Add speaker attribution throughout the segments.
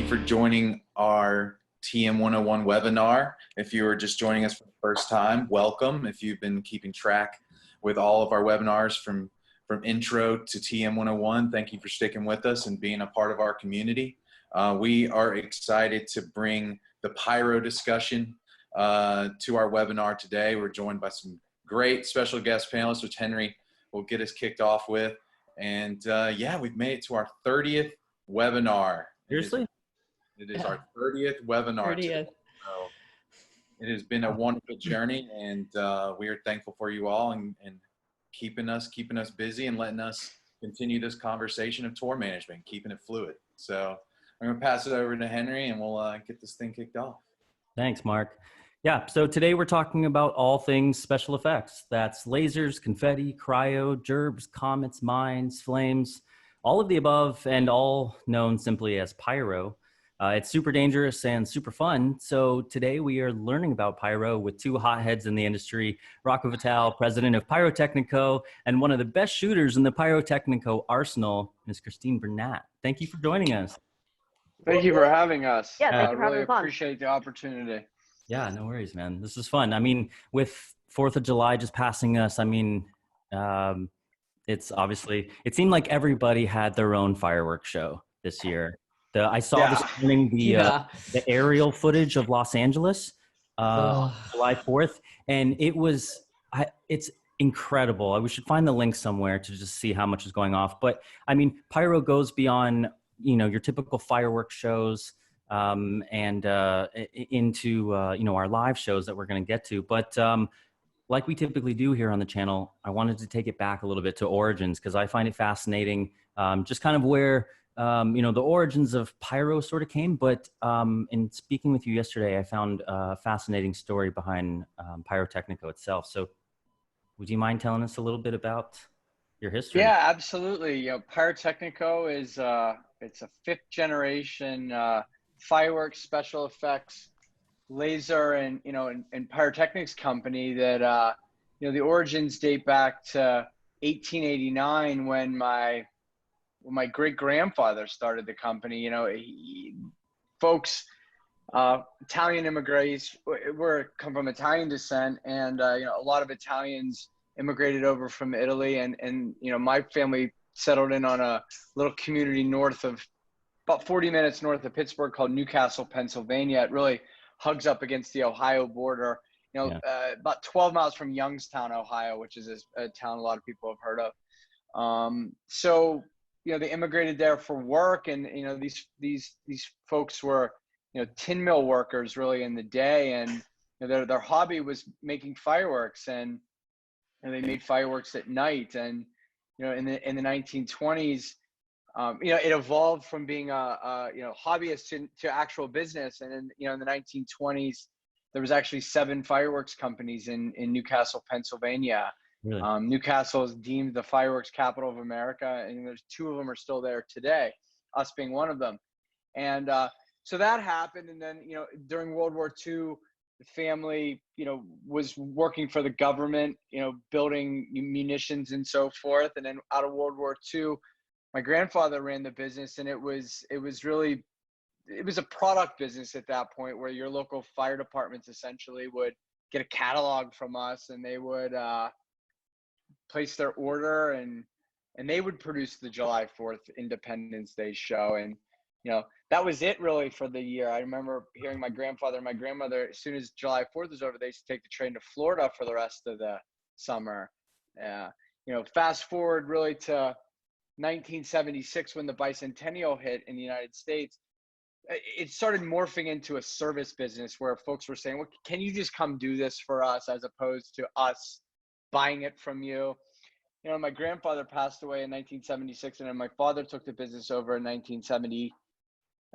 Speaker 1: you for joining our TM101 webinar. If you are just joining us for the first time, welcome. If you've been keeping track with all of our webinars from intro to TM101, thank you for sticking with us and being a part of our community. We are excited to bring the Pyro discussion to our webinar today. We're joined by some great special guest panelists, which Henry will get us kicked off with. And yeah, we've made it to our 30th webinar.
Speaker 2: Seriously?
Speaker 1: It is our 30th webinar.
Speaker 3: 30th.
Speaker 1: So it has been a wonderful journey, and we are thankful for you all and keeping us busy and letting us continue this conversation of tour management, keeping it fluid. So I'm going to pass it over to Henry, and we'll get this thing kicked off.
Speaker 2: Thanks, Mark. Yeah, so today we're talking about all things special effects. That's lasers, confetti, cryo, gerbs, comets, mines, flames, all of the above, and all known simply as pyro. It's super dangerous and super fun. So today we are learning about pyro with two hotheads in the industry, Rocco Vitale, president of Pyrotechnico, and one of the best shooters in the Pyrotechnico Arsenal, Ms. Christine Bernat. Thank you for joining us.
Speaker 4: Thank you for having us.
Speaker 3: Yeah, thank you for
Speaker 4: really
Speaker 3: having us on.
Speaker 4: appreciate the opportunity.
Speaker 2: Yeah, no worries, man. This is fun. I mean, with 4th of July just passing us, I mean, it's obviously, it seemed like everybody had their own fireworks show this year. I saw this morning the aerial footage of Los Angeles, July 4th, and it's incredible. We should find the link somewhere to just see how much is going off. But I mean, pyro goes beyond, you know, your typical fireworks shows. And into our live shows that we're going to get to, but like we typically do here on the channel, I wanted to take it back a little bit to origins because I find it fascinating, just kind of where the origins of pyro sort of came. But in speaking with you yesterday, I found a fascinating story behind Pyrotechnico itself. So would you mind telling us a little bit about your history?
Speaker 4: Yeah, absolutely. You know, Pyrotechnico is it's a 5th generation fireworks, special effects, laser, and pyrotechnics company that the origins date back to 1889 when my great grandfather started the company. Folks, Italian immigrants come from Italian descent, and a lot of Italians immigrated over from Italy, and my family settled in on a little community about 40 minutes north of Pittsburgh called Newcastle, Pennsylvania. It really hugs up against the Ohio border, about 12 miles from Youngstown, Ohio, which is a town a lot of people have heard of. So, they immigrated there for work, and, these folks were, tin mill workers really in the day, and their hobby was making fireworks, and they made fireworks at night. And, in the 1920s, it evolved from being a hobbyist to actual business. And in the 1920s, there was actually 7 fireworks companies in Newcastle, Pennsylvania.
Speaker 2: Really?
Speaker 4: Newcastle is deemed the fireworks capital of America, and there's 2 of them are still there today, us being one of them. And so that happened. And then, during World War II, the family, was working for the government, building munitions and so forth. And then out of World War II, my grandfather ran the business, and it was a product business at that point, where your local fire departments essentially would get a catalog from us, and they would place their order, and they would produce the July 4th Independence Day show. And that was it really for the year. I remember hearing my grandfather and my grandmother, as soon as July 4th was over, they used to take the train to Florida for the rest of the summer. Fast forward really to 1976, when the bicentennial hit in the United States, it started morphing into a service business where folks were saying, well, can you just come do this for us, as opposed to us buying it from you? My grandfather passed away in 1976, and then my father took the business over in 1970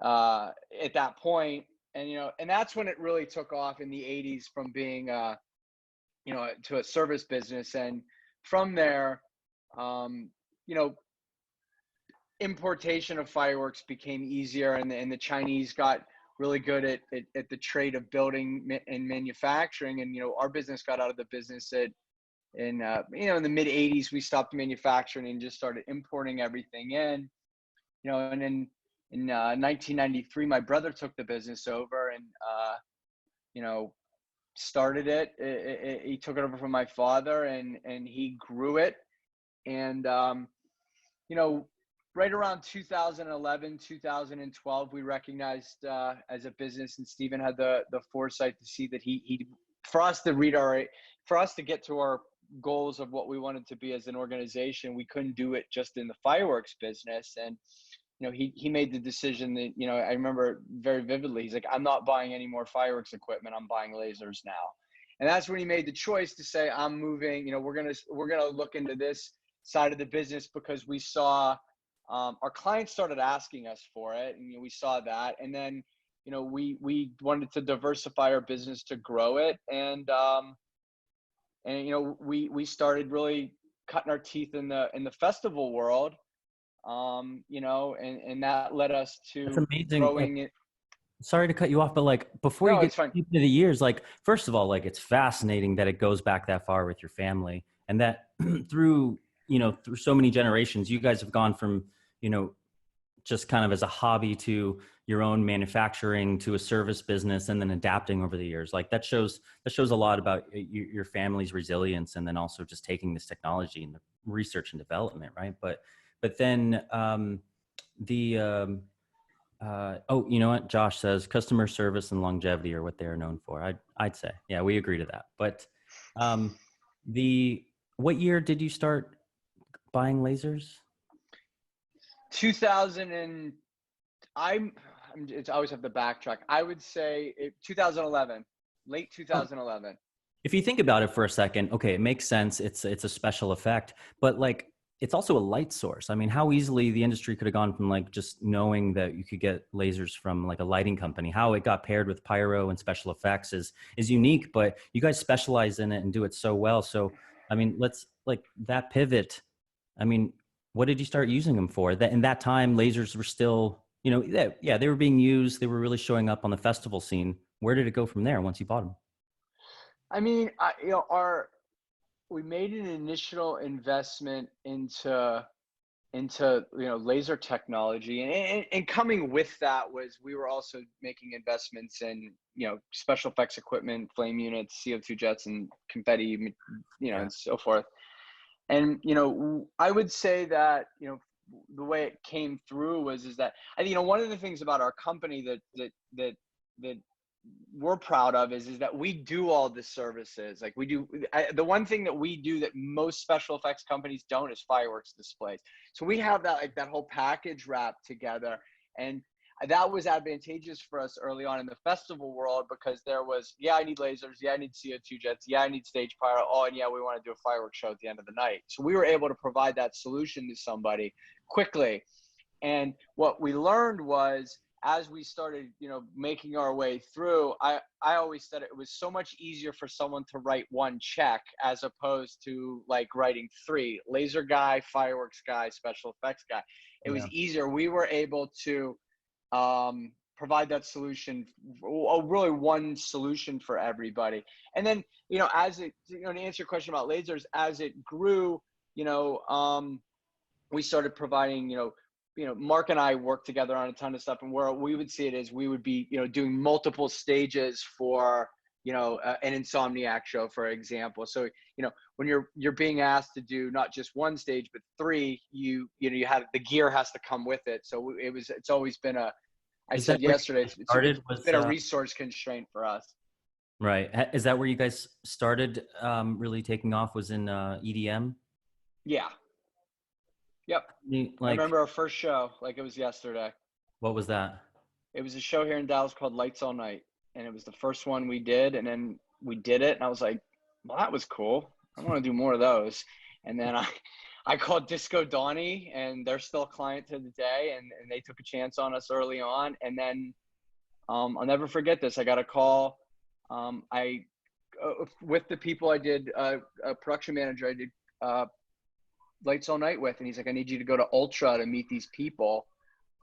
Speaker 4: at that point. And that's when it really took off in the 80s, from being to a service business. And from there, importation of fireworks became easier, and the Chinese got really good at the trade of building and manufacturing. And our business got out of the business in the mid 80s. We stopped manufacturing and just started importing everything in. And then in 1993, my brother took the business over and, started it. He took it over from my father, and he grew it. And, right around 2011, 2012, we recognized as a business, and Stephen had the foresight to see that for us to get to our goals of what we wanted to be as an organization, we couldn't do it just in the fireworks business. And he made the decision that, I remember very vividly, he's like, I'm not buying any more fireworks equipment, I'm buying lasers now. And that's when he made the choice to say, I'm moving, we're gonna look into this side of the business, because we saw our clients started asking us for it, and we saw that. And then we wanted to diversify our business to grow it. And we started really cutting our teeth in the festival world. And that led us to
Speaker 2: That's amazing.
Speaker 4: growing it.
Speaker 2: Sorry to cut you off, but before you get into the years, first of all, it's fascinating that it goes back that far with your family, and that through so many generations, you guys have gone from, just kind of as a hobby to your own manufacturing to a service business, and then adapting over the years. That shows a lot about your family's resilience, and then also just taking this technology and the research and development, right? But then you know what? Josh says customer service and longevity are what they are known for. I'd say, yeah, we agree to that. But what year did you start buying lasers?
Speaker 4: 2000 and I always have to backtrack. I would say 2011, late 2011.
Speaker 2: If you think about it for a second, okay, it makes sense. It's a special effect, but it's also a light source. I mean, how easily the industry could have gone from just knowing that you could get lasers from a lighting company. How it got paired with pyro and special effects is unique, but you guys specialize in it and do it so well. So, I mean, let's that pivot. I mean, what did you start using them for? That in that time, lasers were still, they were being used. They were really showing up on the festival scene. Where did it go from there once you bought them?
Speaker 4: I mean, we made an initial investment into laser technology, and coming with that was we were also making investments in special effects equipment, flame units, CO2 jets, and confetti, and so forth. And I would say that the way it came through is that I think one of the things about our company that we're proud of is that we do all the services. The one thing that we do that most special effects companies don't is fireworks displays. So we have that that whole package wrapped together, and that was advantageous for us early on in the festival world, because there was, I need lasers, I need CO2 jets, I need stage pyro, and we want to do a fireworks show at the end of the night. So we were able to provide that solution to somebody quickly. And what we learned was, as we started, making our way through, I always said it was so much easier for someone to write one check as opposed to writing three: laser guy, fireworks guy, special effects guy. It was easier. We were able to provide that solution, really one solution for everybody. And then, as it, to answer your question about lasers, as it grew, we started providing, Mark and I worked together on a ton of stuff, and where we would see it is we would be, doing multiple stages for, an Insomniac show, for example. So, when you're being asked to do not just one stage, but three, you have, the gear has to come with it. So it's always been I said yesterday, it's been a resource constraint for us.
Speaker 2: Right. Is that where you guys started really taking off, was in EDM?
Speaker 4: Yeah. Yep. I remember our first show like it was yesterday.
Speaker 2: What was that?
Speaker 4: It was a show here in Dallas called Lights All Night. And it was the first one we did. And then we did it. And I was like, well, that was cool. I want to do more of those. And then I called Disco Donnie, and they're still a client to the day. And they took a chance on us early on. And then I'll never forget this. I got a call. With the people I did, a production manager I did Lights All Night with. And he's like, I need you to go to Ultra to meet these people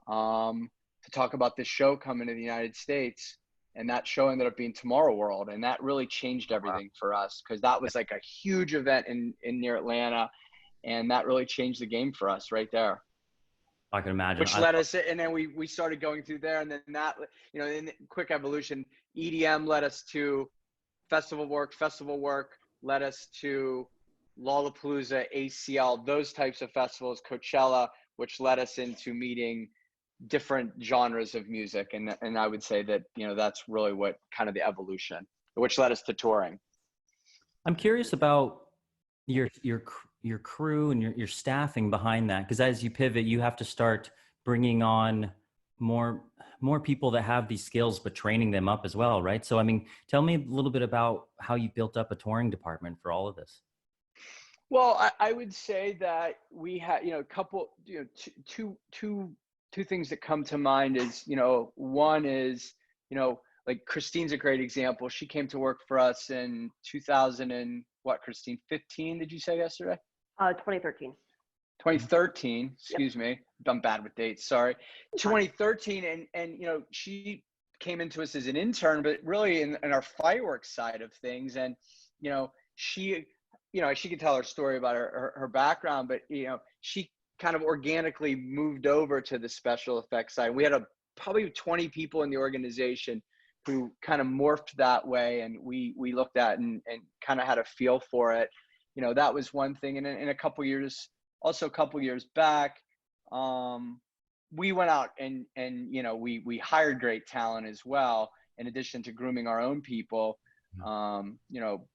Speaker 4: to talk about this show coming to the United States. And that show ended up being Tomorrow World. And that really changed everything for us, because that was like a huge event in near Atlanta. And that really changed the game for us right there.
Speaker 2: I can imagine.
Speaker 4: Which led us, and then we started going through there, and then that, you know, in quick evolution, EDM led us to festival work led us to Lollapalooza, ACL, those types of festivals, Coachella, which led us into meeting different genres of music. And I would say that, you know, that's really what kind of the evolution, which led us to touring.
Speaker 2: I'm curious about your crew and your staffing behind that, because as you pivot, you have to start bringing on more people that have these skills, but training them up as well, right? So, I mean, tell me a little bit about how you built up a touring department for all of this.
Speaker 4: Well, I would say that we had, you know, a couple, you know, two things that come to mind is, you know, one is, you know, like Christine's a great example. She came to work for us in 2000 and what, Christine, 15, did you say yesterday?
Speaker 3: 2013.
Speaker 4: 2013, excuse me. I'm bad with dates, sorry. 2013, and you know, she came into us as an intern, but really in our fireworks side of things. And, you know, she could tell her story about her background, but, you know, she kind of organically moved over to the special effects side. We had probably 20 people in the organization who kind of morphed that way, and we looked at and kind of had a feel for it. You know, that was one thing. And in a couple years back, we went out and you know, we hired great talent as well, in addition to grooming our own people. You know,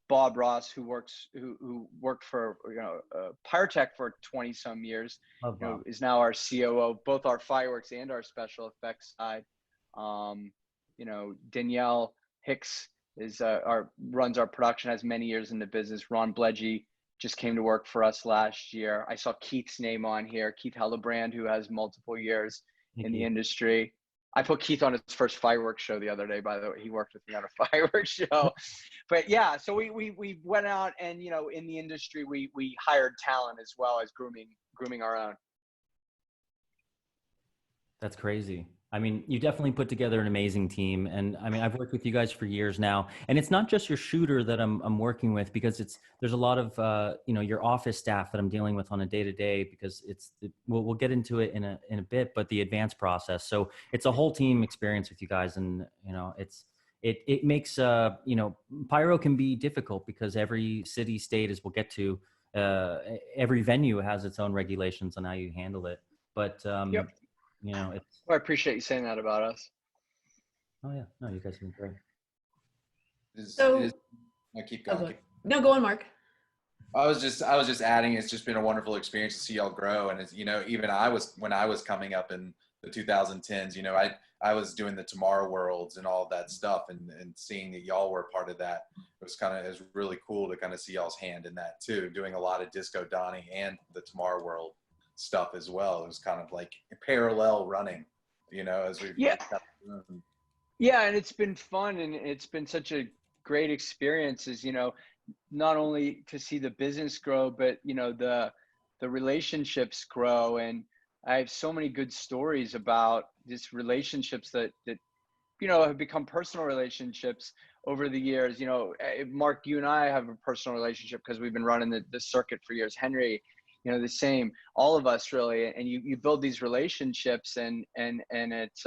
Speaker 4: Bob Ross, who worked for, you know, Pyrotech for 20 some years, you know, is now our COO, both our fireworks and our special effects side. You know, Danielle Hicks is runs our production, has many years in the business. Ron Bledgy just came to work for us last year. I saw Keith's name on here, Keith Hellebrand, who has multiple years in the industry. I put Keith on his first fireworks show the other day, by the way. He worked with me on a fireworks show. But yeah, so we went out and, you know, in the industry, we hired talent as well as grooming our own.
Speaker 2: That's crazy. I mean, you definitely put together an amazing team. And I mean, I've worked with you guys for years now, and it's not just your shooter that I'm working with, because there's a lot of, you know, your office staff that I'm dealing with on a day-to-day, because we'll get into it in a bit, but the advanced process. So it's a whole team experience with you guys. And, you know, it makes, you know, Pyro can be difficult because every city, state, as we'll get to, every venue has its own regulations on how you handle it. But,
Speaker 4: Yep.
Speaker 2: you know,
Speaker 4: Well, I appreciate you saying that about us.
Speaker 2: Oh yeah, no, you guys have been great.
Speaker 1: I keep going.
Speaker 3: No, go on, Mark.
Speaker 1: I was just adding, it's just been a wonderful experience to see y'all grow. And it's, you know, even when I was coming up in the 2010s, you know, I was doing the Tomorrow Worlds and all of that stuff, and seeing that y'all were part of that, it was really cool to kind of see y'all's hand in that too, doing a lot of Disco Donnie and the Tomorrow World stuff as well. It was kind of like parallel running, you know, as we've
Speaker 4: yeah, and it's been fun, and it's been such a great experience, as, you know, not only to see the business grow, but, you know, the relationships grow. And I have so many good stories about just relationships that you know, have become personal relationships over the years. You know, Mark, you and I have a personal relationship because we've been running the circuit for years. Henry, you know, the same, all of us really. And you build these relationships, and it's,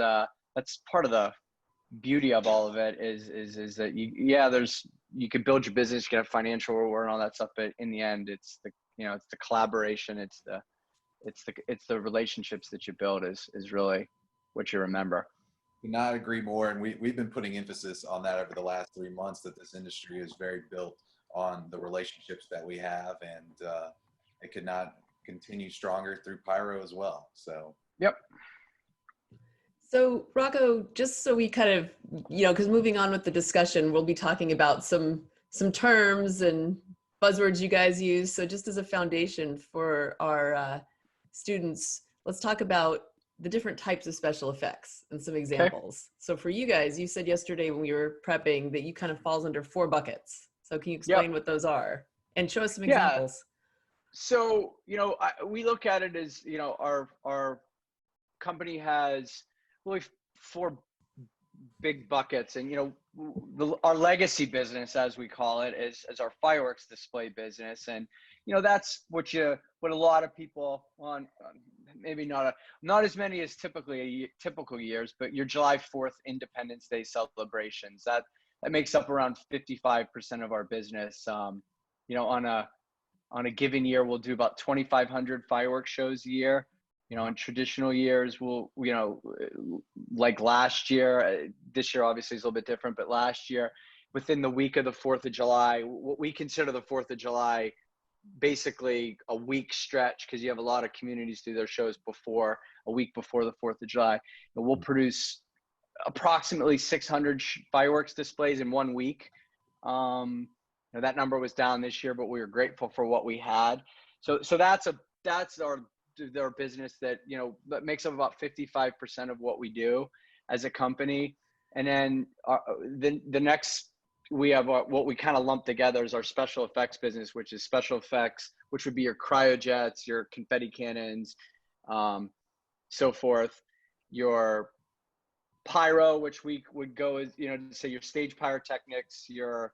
Speaker 4: that's part of the beauty of all of it is that you could build your business, you can have financial reward and all that stuff. But in the end, it's the collaboration, it's the relationships that you build is really what you remember.
Speaker 1: Could not agree more. And we've been putting emphasis on that over the last 3 months, that this industry is very built on the relationships that we have, and it could not continue stronger through Pyro as well. So,
Speaker 4: yep.
Speaker 3: So Rocco, just so we kind of, you know, because moving on with the discussion, we'll be talking about some terms and buzzwords you guys use. So just as a foundation for our students, let's talk about the different types of special effects and some examples. Okay. So for you guys, you said yesterday when we were prepping that you kind of falls under 4 buckets. So can you explain what those are and show us some examples?
Speaker 4: So, you know, we look at it as, you know, our company has really 4 big buckets. And, you know, our legacy business, as we call it, is our fireworks display business. And, you know, that's what a lot of people on, maybe not as many as typical years, but your July 4th Independence Day celebrations, that makes up around 55% of our business. You know, on a given year, we'll do about 2,500 fireworks shows a year. You know, in traditional years, we'll, you know, like last year, this year obviously is a little bit different, but last year, within the week of the 4th of July, what we consider the 4th of July, basically a week stretch, because you have a lot of communities do their shows a week before the 4th of July. And we'll produce approximately 600 fireworks displays in 1 week. You know, that number was down this year, but we were grateful for what we had. So that's our business that, you know, that makes up about 55% of what we do as a company. And then the next, we have what we kind of lump together is our special effects business, which is special effects, which would be your cryojets, your confetti cannons, so forth. Your pyro, which we would go as, you know, say your stage pyrotechnics, your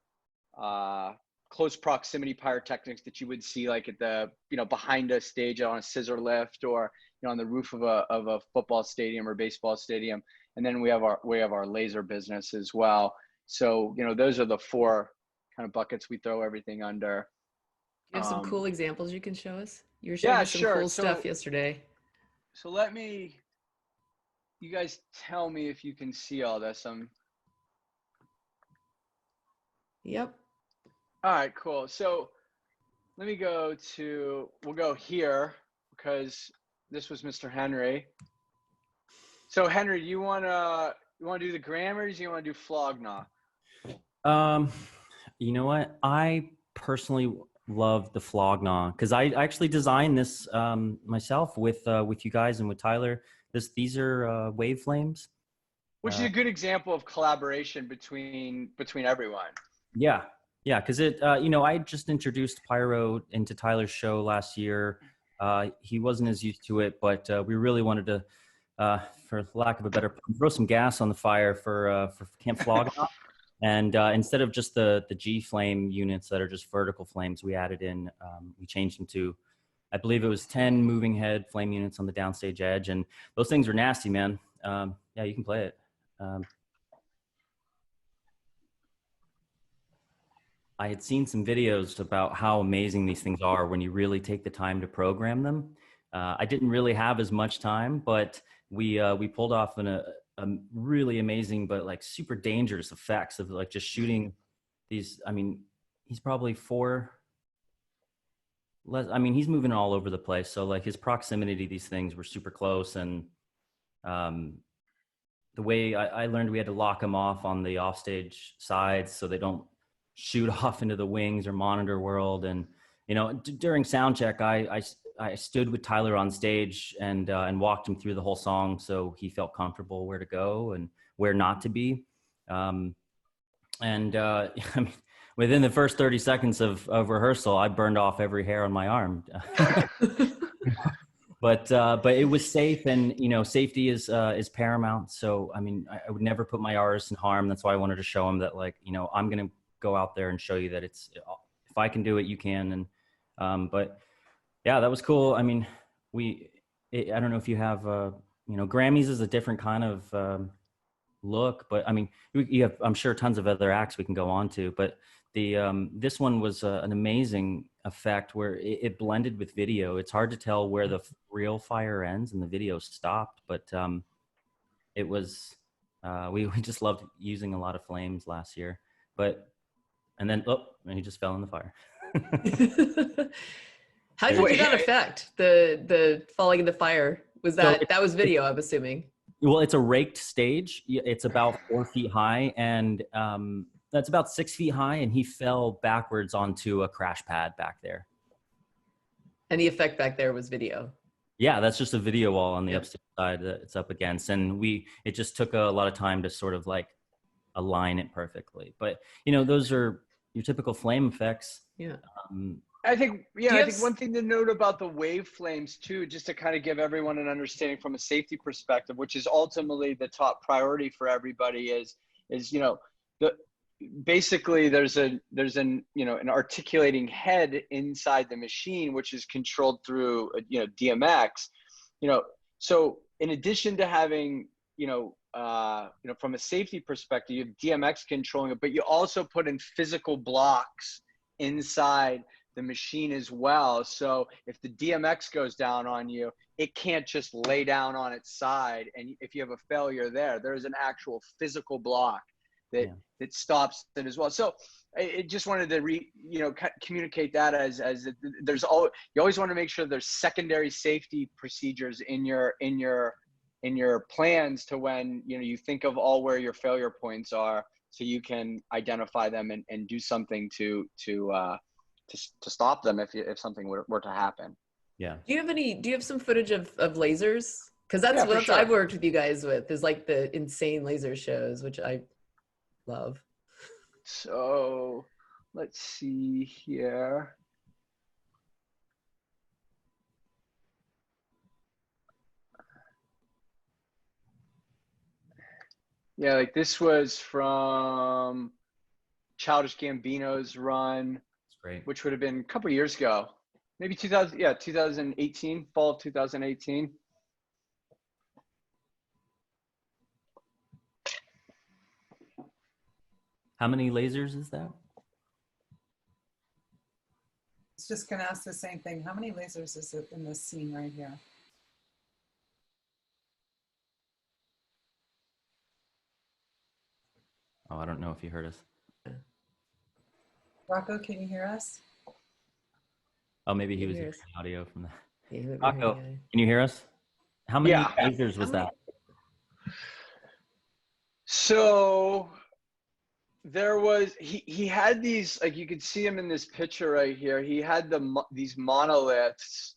Speaker 4: close proximity pyrotechnics that you would see like at the, you know, behind a stage on a scissor lift, or, you know, on the roof of a football stadium or baseball stadium. And then we have our laser business as well. So, you know, those are the 4 kind of buckets we throw everything under.
Speaker 3: You have some cool examples you can show us? You were showing us some cool stuff yesterday.
Speaker 4: So you guys tell me if you can see all this.
Speaker 3: Yep.
Speaker 4: All right, cool. So we'll go here, because this was Mr. Henry. So Henry, you want to do the grammars? You want to do flog-gnaw?
Speaker 2: You know what? I personally love the flog-gnaw, because I actually designed this myself with you guys and with Tyler. These are wave flames,
Speaker 4: which is a good example of collaboration between everyone.
Speaker 2: Yeah, because you know, I just introduced Pyro into Tyler's show last year. He wasn't as used to it, but we really wanted to, for lack of a better, throw some gas on the fire for Camp Flog-Gnaw. And instead of just the G flame units that are just vertical flames, we added in, we changed them to, I believe it was 10 moving head flame units on the downstage edge. And those things are nasty, man. Yeah, you can play it. I had seen some videos about how amazing these things are when you really take the time to program them. I didn't really have as much time, but we pulled off a really amazing, but like super dangerous effects of like just shooting these. I mean, he's probably he's moving all over the place. So like his proximity to these things were super close. And the way I learned, we had to lock them off on the offstage sides so they don't shoot off into the wings or monitor world. And, you know, during sound check, I stood with Tyler on stage and walked him through the whole song, so he felt comfortable where to go and where not to be. I mean, within the first 30 seconds of rehearsal, I burned off every hair on my arm. But it was safe, and, you know, safety is paramount. So, I mean, I would never put my artists in harm. That's why I wanted to show him that, like, you know, I'm going to go out there and show you that if I can do it, you can. And, but yeah, that was cool. I mean, I don't know if you have, you know, Grammys is a different kind of look, but I mean, you have, I'm sure, tons of other acts we can go on to, but this one was an amazing effect where it blended with video. It's hard to tell where the real fire ends and the video stopped, but it was, we just loved using a lot of flames last year, and then he just fell in the fire.
Speaker 3: How did you do that effect? The falling in the fire, that was video, I'm assuming.
Speaker 2: Well, it's a raked stage. It's about 4 feet high, and that's about 6 feet high, and he fell backwards onto a crash pad back there.
Speaker 3: And the effect back there was video.
Speaker 2: Yeah, that's just a video wall on the upstairs side that it's up against, and it just took a lot of time to sort of like align it perfectly. But, you know, those are your typical flame effects.
Speaker 3: Yeah.
Speaker 4: I think one thing to note about the wave flames too, just to kind of give everyone an understanding from a safety perspective, which is ultimately the top priority for everybody, is, you know, basically there's an an articulating head inside the machine, which is controlled through DMX. So in addition to having from a safety perspective, you have DMX controlling it, but you also put in physical blocks inside the machine as well. So if the DMX goes down on you, it can't just lay down on its side. And if you have a failure there's an actual physical block that stops it as well. So I just wanted to communicate that as you always want to make sure there's secondary safety procedures in your plans to when you think of all where your failure points are, so you can identify them and do something to stop them if something were to happen.
Speaker 2: Yeah.
Speaker 3: Do you have some footage of lasers? Because that's what
Speaker 4: sure.
Speaker 3: I've worked with you guys with, is like the insane laser shows, which I love.
Speaker 4: So let's see here. Yeah, like this was from Childish Gambino's run.
Speaker 2: That's great.
Speaker 4: Which would have been a couple of years ago. Maybe 2018, fall of 2018.
Speaker 2: How many lasers is that?
Speaker 5: It's just going to ask the same thing. How many lasers is it in this scene right here?
Speaker 2: Oh, I don't know if you heard us.
Speaker 5: Rocco, can you hear us?
Speaker 2: Oh, maybe he
Speaker 3: Can
Speaker 2: was
Speaker 3: hear
Speaker 2: hearing
Speaker 3: us.
Speaker 2: audio from that.
Speaker 3: Yeah, you might be
Speaker 2: Rocco,
Speaker 3: hearing it.
Speaker 2: can you hear us? How many
Speaker 4: Yeah.
Speaker 2: lasers was that?
Speaker 4: So there was he had these, like you could see him in this picture right here. He had these monoliths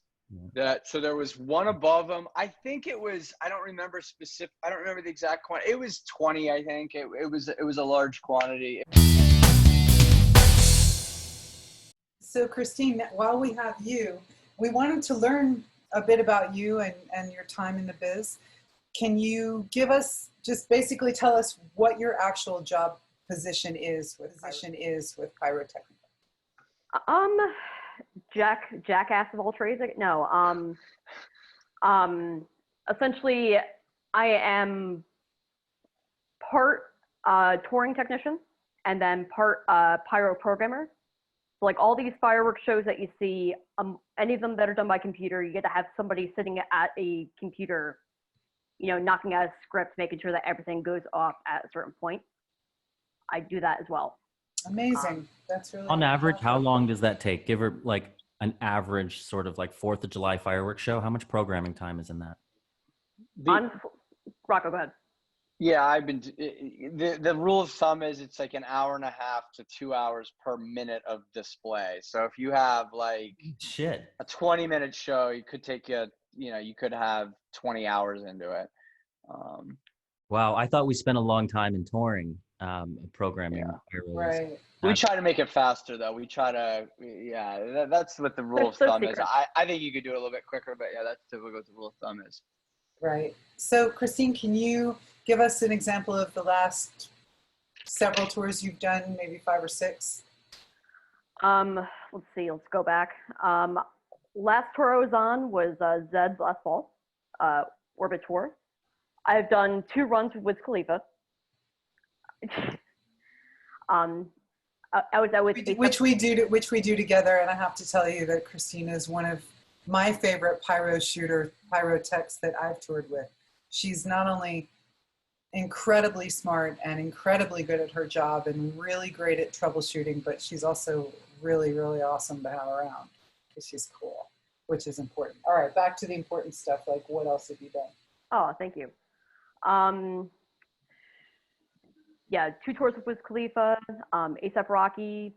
Speaker 4: so there was one above him. I think it was, I don't remember the exact quantity. It was 20, I think. It was a large quantity.
Speaker 5: So Christine, while we have you, we wanted to learn a bit about you and your time in the biz. Can you just basically tell us what your actual job position is with Pyrotechnico?
Speaker 6: Jackass of all trades. No. Essentially, I am part touring technician and then part pyro programmer. So like all these fireworks shows that you see, any of them that are done by computer, you get to have somebody sitting at a computer, knocking out a script, making sure that everything goes off at a certain point. I do that as well.
Speaker 5: Amazing. That's really
Speaker 2: On average, how long does that take? Give her like an average sort of like 4th of July fireworks show. How much programming time is in that?
Speaker 6: Rocco, go ahead.
Speaker 4: Yeah, the rule of thumb is it's like an hour and a half to 2 hours per minute of display. So if you have like a 20-minute show, you could you could have 20 hours into it.
Speaker 2: Wow, I thought we spent a long time in touring programming.
Speaker 4: Yeah.
Speaker 5: Right.
Speaker 4: We try to make it faster though. We try to, that's what the rule of thumb is. I think you could do it a little bit quicker, but yeah, that's typically what the rule of thumb is.
Speaker 5: Right. So Christine, can you give us an example of the last several tours you've done, maybe 5 or 6?
Speaker 6: Let's see, let's go back. Last tour I was on was Zed's last fall, Orbit Tour. I've done 2 runs with Wiz Khalifa. I was
Speaker 5: which we do together, and I have to tell you that Christina is one of my favorite pyrotechs that I've toured with. She's not only incredibly smart and incredibly good at her job and really great at troubleshooting, but she's also really, really awesome to have around because she's cool, which is important. All right, back to the important stuff. Like, what else have you done?
Speaker 6: Oh, thank you. Yeah, 2 tours with Wiz Khalifa, A$AP Rocky,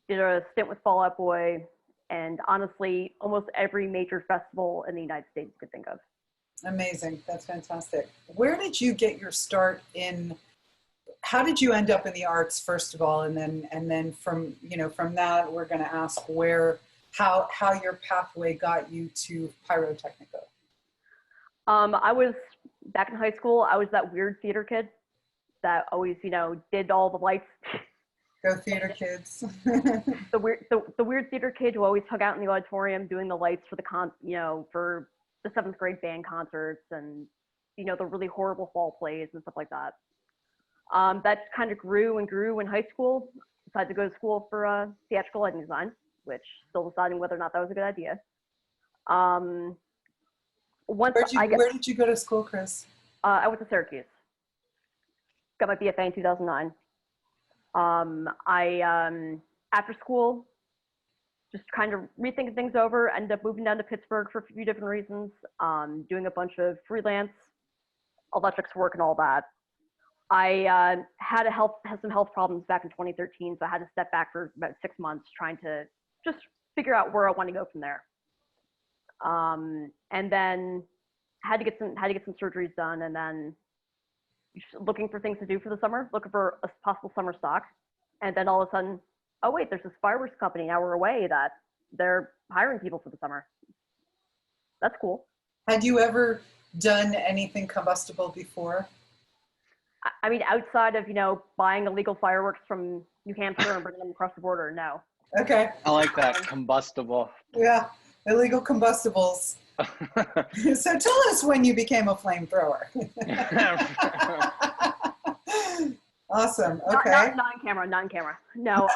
Speaker 6: did a stint with Fall Out Boy, and honestly, almost every major festival in the United States you could think of.
Speaker 5: Amazing. That's fantastic. Where did you get your start in, how did you end up in the arts, first of all? And then from that, we're going to ask how your pathway got you to Pyrotechnico.
Speaker 6: I was back in high school. I was that weird theater kid. that always, did all the lights.
Speaker 5: Go theater kids.
Speaker 6: The weird theater kid who always hung out in the auditorium doing the lights for for the 7th grade band concerts and, the really horrible fall plays and stuff like that. That kind of grew and grew in high school. Decided to go to school for theatrical lighting design, which still deciding whether or not that was a good idea. Where
Speaker 5: did you go to school, Chris?
Speaker 6: I went to Syracuse. Got my BFA in 2009. After school, just kind of rethinking things over, ended up moving down to Pittsburgh for a few different reasons, doing a bunch of freelance electrics work and all that. I had some health problems back in 2013, so I had to step back for about 6 months trying to just figure out where I want to go from there. And then had to get some surgeries done, and then just looking for things to do for the summer, looking for a possible summer stock, and then all of a sudden, oh wait, there's this fireworks company an hour away that they're hiring people for the summer. That's cool.
Speaker 5: Had you ever done anything combustible before?
Speaker 6: I mean, outside of, buying illegal fireworks from New Hampshire and bringing them across the border, no.
Speaker 5: Okay.
Speaker 4: I like that, combustible.
Speaker 5: Yeah, illegal combustibles. So tell us when you became a flamethrower. Awesome. Okay.
Speaker 6: Not on camera. No.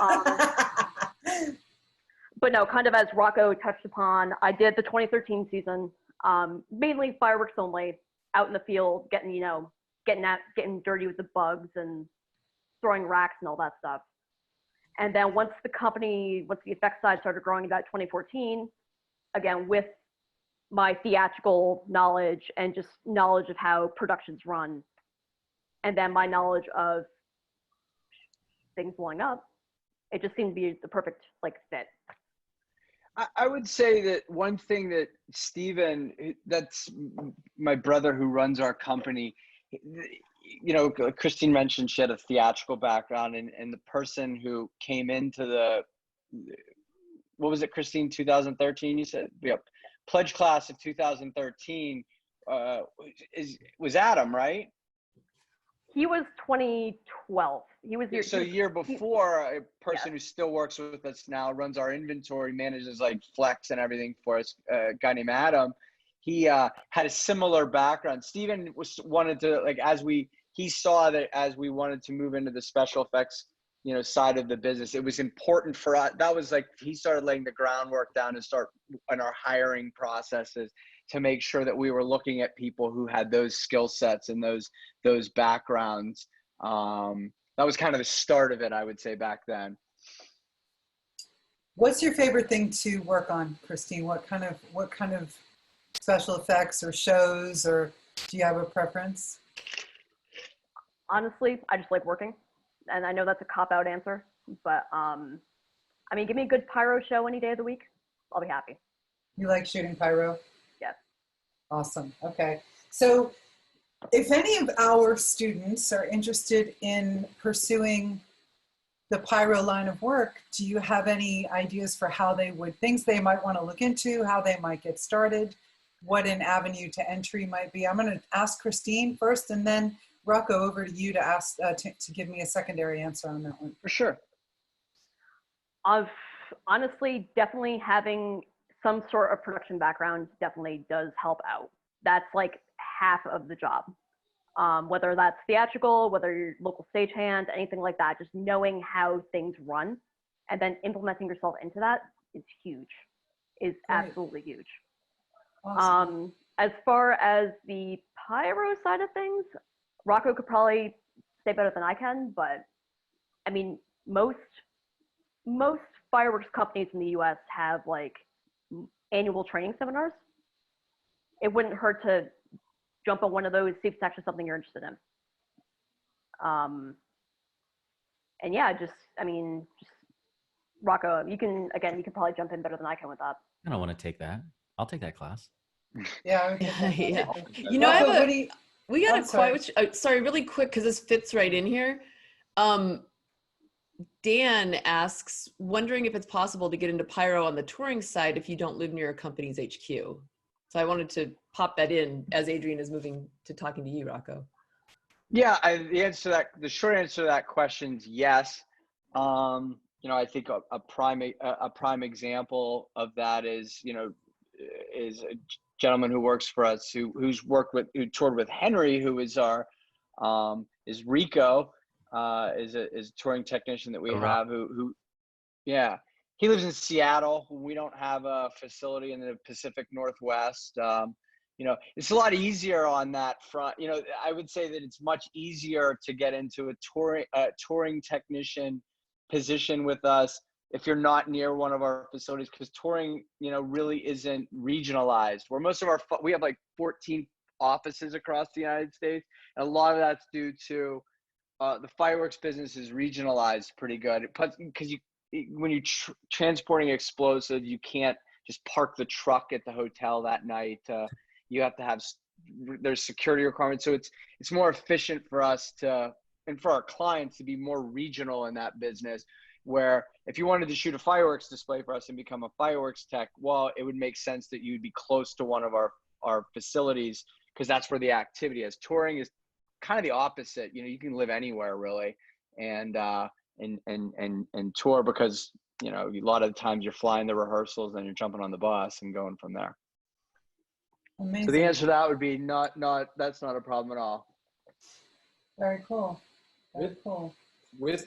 Speaker 6: But no, kind of as Rocco touched upon, I did the 2013 season, mainly fireworks only, out in the field, getting dirty with the bugs and throwing racks and all that stuff. And then once the effects side started growing about 2014, again, with my theatrical knowledge and just knowledge of how productions run, and then my knowledge of things blowing up, it just seemed to be the perfect fit.
Speaker 4: I would say that one thing that Steven, that's my brother who runs our company, Christine mentioned she had a theatrical background, and the person who came into what was it, Christine, 2013, you said? Yep. Pledge class of 2013 was Adam, right?
Speaker 6: He was 2012. He was
Speaker 4: a year before. A person who still works with us now, runs our inventory, manages Flex and everything for us, a guy named Adam. He had a similar background. Steven wanted to, he saw that as we wanted to move into the special effects, side of the business, it was important for us. That was he started laying the groundwork down and start in our hiring processes to make sure that we were looking at people who had those skill sets and those backgrounds. That was kind of the start of it, I would say, back then.
Speaker 5: What's your favorite thing to work on, Christine? What kind of special effects or shows, or do you have a preference?
Speaker 6: Honestly, I just like working. And I know that's a cop-out answer, but give me a good pyro show any day of the week. I'll be happy.
Speaker 5: You like shooting pyro?
Speaker 6: Yes.
Speaker 5: Awesome. Okay. So if any of our students are interested in pursuing the pyro line of work, do you have any ideas for things they might want to look into, how they might get started, what an avenue to entry might be? I'm going to ask Christine first, and then Rocco, over to you to ask to give me a secondary answer on that one.
Speaker 4: For sure.
Speaker 6: Honestly, definitely having some sort of production background definitely does help out. That's half of the job. Whether that's theatrical, whether you're local stagehand, anything like that, just knowing how things run and then implementing yourself into that is huge, is absolutely huge.
Speaker 5: Awesome.
Speaker 6: As far as the pyro side of things, Rocco could probably say better than I can, but most fireworks companies in the US have annual training seminars. It wouldn't hurt to jump on one of those, see if it's actually something you're interested in. And yeah, just Rocco, you can probably jump in better than I can with that.
Speaker 2: I don't want to take that. I'll take that class.
Speaker 5: Yeah.
Speaker 3: Yeah.
Speaker 5: Rocco,
Speaker 3: we got
Speaker 5: I'm
Speaker 3: a quote. Sorry, really quick, because this fits right in here. Dan asks, wondering if it's possible to get into pyro on the touring side if you don't live near a company's HQ. So I wanted to pop that in as Adrian is moving to talking to you, Rocco.
Speaker 4: Yeah, the short answer to that question is yes. I think a prime example of that is, is a gentleman who works for us who toured with Henry, who is our is Rocco, is a touring technician that we have who yeah, he lives in Seattle. We don't have a facility in the Pacific Northwest. It's a lot easier on that front. I would say that it's much easier to get into a touring technician position with us if you're not near one of our facilities, because touring, really isn't regionalized. Where most of we have like 14 offices across the United States, and a lot of that's due to the fireworks business is regionalized pretty good. Because when you're transporting explosives, you can't just park the truck at the hotel that night. You have to have, there's security requirements. So it's more efficient for us and for our clients to be more regional in that business, where if you wanted to shoot a fireworks display for us and become a fireworks tech, well, it would make sense that you'd be close to one of our facilities, because that's where the activity is. Touring is kind of the opposite. You can live anywhere really, and tour, because a lot of the times you're flying the rehearsals and you're jumping on the bus and going from there.
Speaker 5: Amazing.
Speaker 4: So the answer to that would be that's not a problem at all.
Speaker 5: Very cool. Very cool.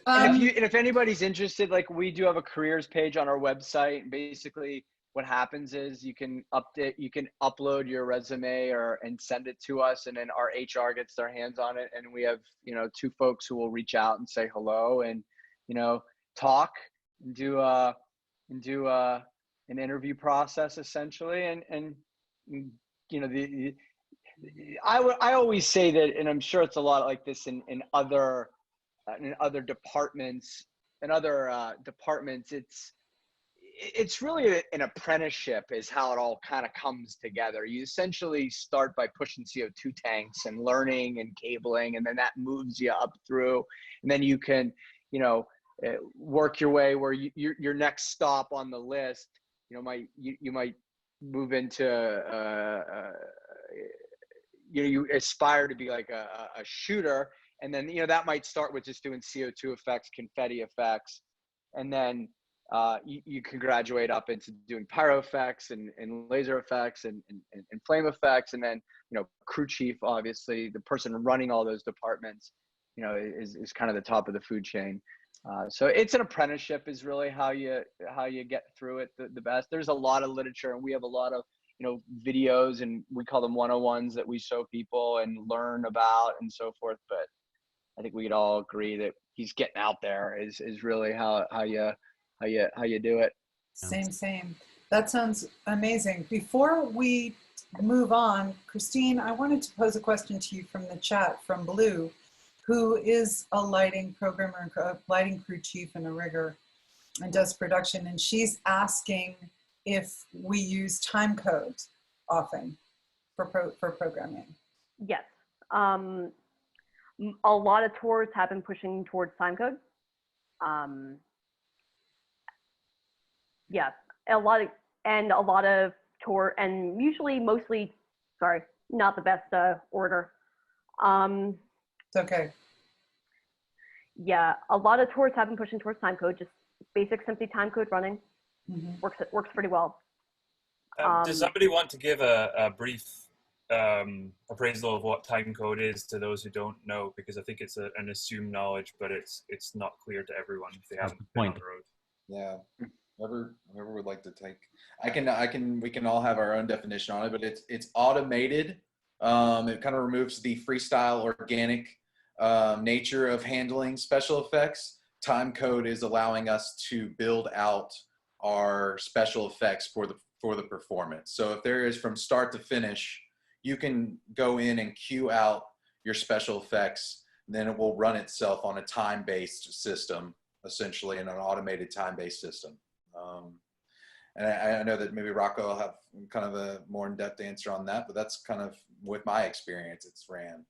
Speaker 4: And if anybody's interested, like, we do have a careers page on our website, and basically what happens is you can upload your resume and send it to us, and then our HR gets their hands on it, and we have 2 folks who will reach out and say hello and talk and do an interview process essentially, and I always say that, and I'm sure it's a lot like this in other departments. It's really an apprenticeship is how it all kind of comes together. You essentially start by pushing CO2 tanks and learning and cabling, and then that moves you up through, and then you can work your way where your next stop on the list you might move into you aspire to be like a shooter, and then that might start with just doing CO2 effects, confetti effects, and then you can graduate up into doing pyro effects and laser effects and flame effects, and then crew chief, obviously the person running all those departments is kind of the top of the food chain. So it's an apprenticeship is really how you get through it the best. There's a lot of literature, and we have a lot of videos, and we call them 101s that we show people and learn about and so forth. But I think we'd all agree that he's getting out there is really how you do it.
Speaker 5: Same. That sounds amazing. Before we move on, Christine, I wanted to pose a question to you from the chat from Blue, who is a lighting programmer, a lighting crew chief, and a rigger, and does production. And she's asking if we use Timecode often for programming.
Speaker 6: Yes. A lot of tours have been pushing towards Timecode. Yeah, a lot of tour, and usually mostly, sorry, not the best order.
Speaker 5: It's okay.
Speaker 6: Yeah, a lot of tours have been pushing towards Timecode, just basic, simply Timecode running.
Speaker 5: Mm-hmm.
Speaker 6: Works pretty well.
Speaker 7: Does somebody want to give a brief appraisal of what Timecode is to those who don't know? Because I think it's an assumed knowledge, but it's not clear to everyone if they haven't been on the road.
Speaker 1: Yeah, whoever would like to take. We can all have our own definition on it, but it's automated. It kind of removes the freestyle, organic nature of handling special effects. Timecode is allowing us to build out our special effects for the performance. So if there is from start to finish, you can go in and queue out your special effects, and then it will run itself on a time-based system, essentially, in an automated time-based system. And I know that maybe Rocco will have kind of a more in-depth answer on that, but that's kind of with my experience, it's ran,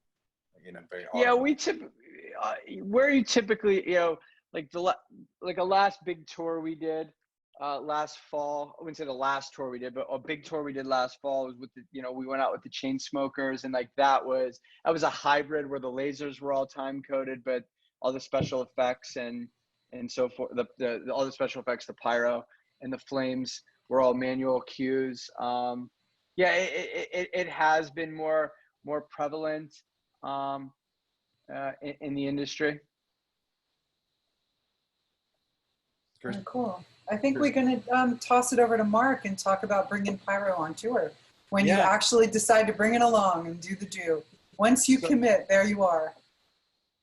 Speaker 1: very automated.
Speaker 4: Yeah, where you typically, like a last big tour we did, last fall. I wouldn't say the last tour we did, but a big tour we did last fall was with the, we went out with the chain smokers, and like that was a hybrid where the lasers were all time coded, but all the special effects and so forth, all the special effects, the pyro and the flames were all manual cues. Yeah, it has been more prevalent in the industry.
Speaker 5: Oh, cool. I think we're going to toss it over to Mark and talk about bringing Pyro on tour when you actually decide to bring it along and do the do. Once you commit, there you are.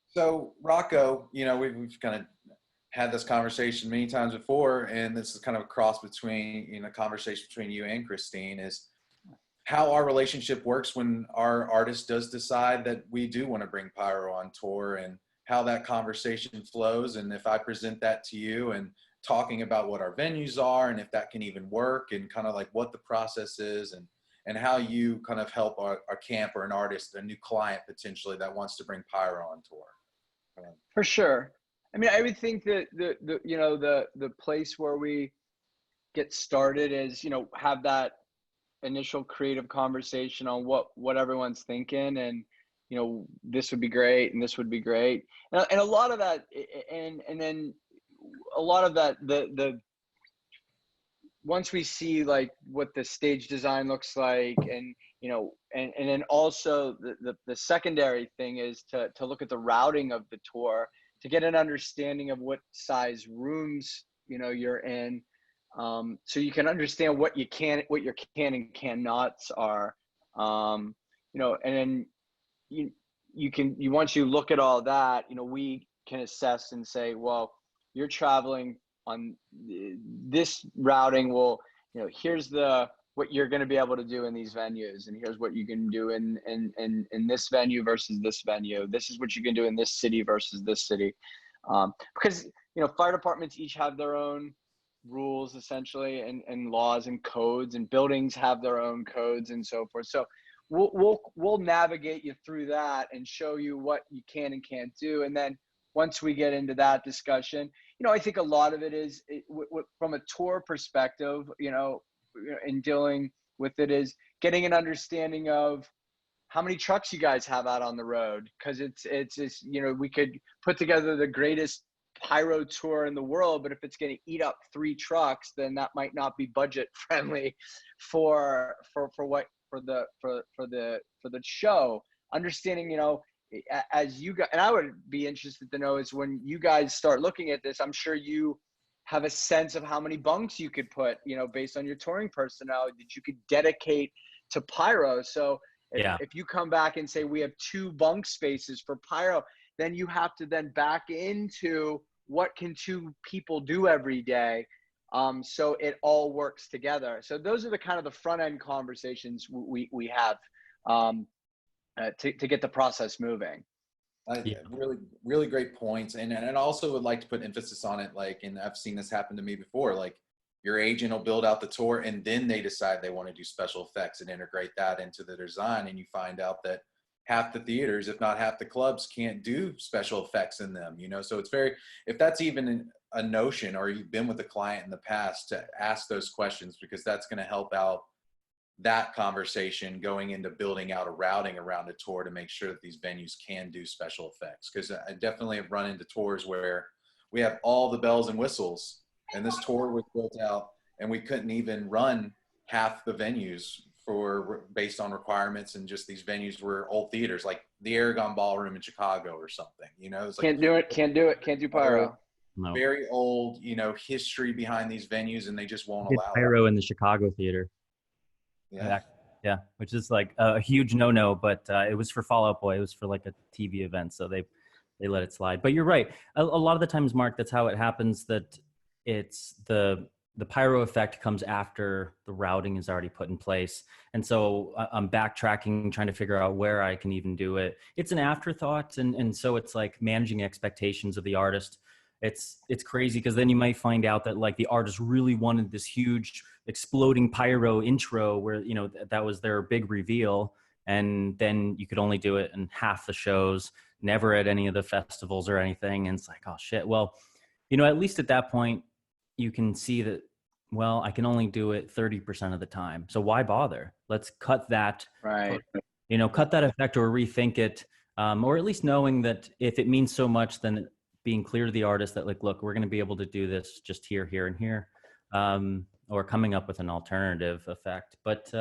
Speaker 1: So Rocco, we've kind of had this conversation many times before, and this is kind of a cross between, conversation between you and Christine, is how our relationship works when our artist does decide that we do want to bring Pyro on tour, and how that conversation flows. And if I present that to you and talking about what our venues are and if that can even work, and kind of like what the process is, and how you kind of help a camp or an artist, a new client potentially that wants to bring Pyro on tour.
Speaker 4: For sure. I mean, I would think that the place where we get started is, have that initial creative conversation on what everyone's thinking, and this would be great and this would be great, and a lot of that, and then a lot of that, the once we see like what the stage design looks like, and and then also the secondary thing is to look at the routing of the tour, to get an understanding of what size rooms you're in, so you can understand what your can and cannots are, and then you once you look at all that, we can assess and say, well, you're traveling on this routing. Well, here's what you're going to be able to do in these venues, and here's what you can do in this venue versus this venue. This is what you can do in this city versus this city, because fire departments each have their own rules essentially, and laws and codes, and buildings have their own codes and so forth. So we'll navigate you through that and show you what you can and can't do. And then once we get into that discussion, I think a lot of it is from a tour perspective, in dealing with it, is getting an understanding of how many trucks you guys have out on the road. Cause it's we could put together the greatest pyro tour in the world, but if it's going to eat up 3 trucks, then that might not be budget friendly for the show. Understanding, as you guys, and I would be interested to know, is when you guys start looking at this, I'm sure you have a sense of how many bunks you could put, based on your touring personnel that you could dedicate to pyro. So if you come back and say we have 2 bunk spaces for pyro, then you have to then back into what can 2 people do every day, so it all works together. So those are the kind of the front end conversations we have to get the process moving.
Speaker 1: Really, really great points. And I also would like to put emphasis on it, and I've seen this happen to me before, your agent will build out the tour and then they decide they want to do special effects and integrate that into the design. And you find out that half the theaters, if not half the clubs, can't do special effects in them, so it's if that's even a notion, or you've been with a client in the past, to ask those questions, because that's going to help out that conversation going into building out a routing around a tour to make sure that these venues can do special effects. Because I definitely have run into tours where we have all the bells and whistles, and this tour was built out and we couldn't even run half the venues based on requirements, and just these venues were old theaters, like the Aragon Ballroom in Chicago or something. It's like,
Speaker 4: can't do pyro.
Speaker 2: No.
Speaker 1: Very old, history behind these venues, and they just won't allow
Speaker 2: Pyro in the Chicago theater. Yeah, which is like a huge no-no, but it was for Fall Out Boy. It was for like a TV event, so they let it slide. But you're right. A lot of the times, Mark, that's how it happens, that it's the pyro effect comes after the routing is already put in place. And so I'm backtracking, trying to figure out where I can even do it. It's an afterthought. And so it's like managing expectations of the artist. It's crazy, because then you might find out that like the artist really wanted this huge exploding pyro intro where, that was their big reveal. And then you could only do it in half the shows, never at any of the festivals or anything. And it's like, oh shit. Well, at least at that point, you can see that well, I can only do it 30% of the time. So why bother? Let's cut that,
Speaker 4: Right.
Speaker 2: cut that effect or rethink it. Or at least knowing that if it means so much, then being clear to the artist that like, look, we're going to be able to do this just here, here, and here, or coming up with an alternative effect. But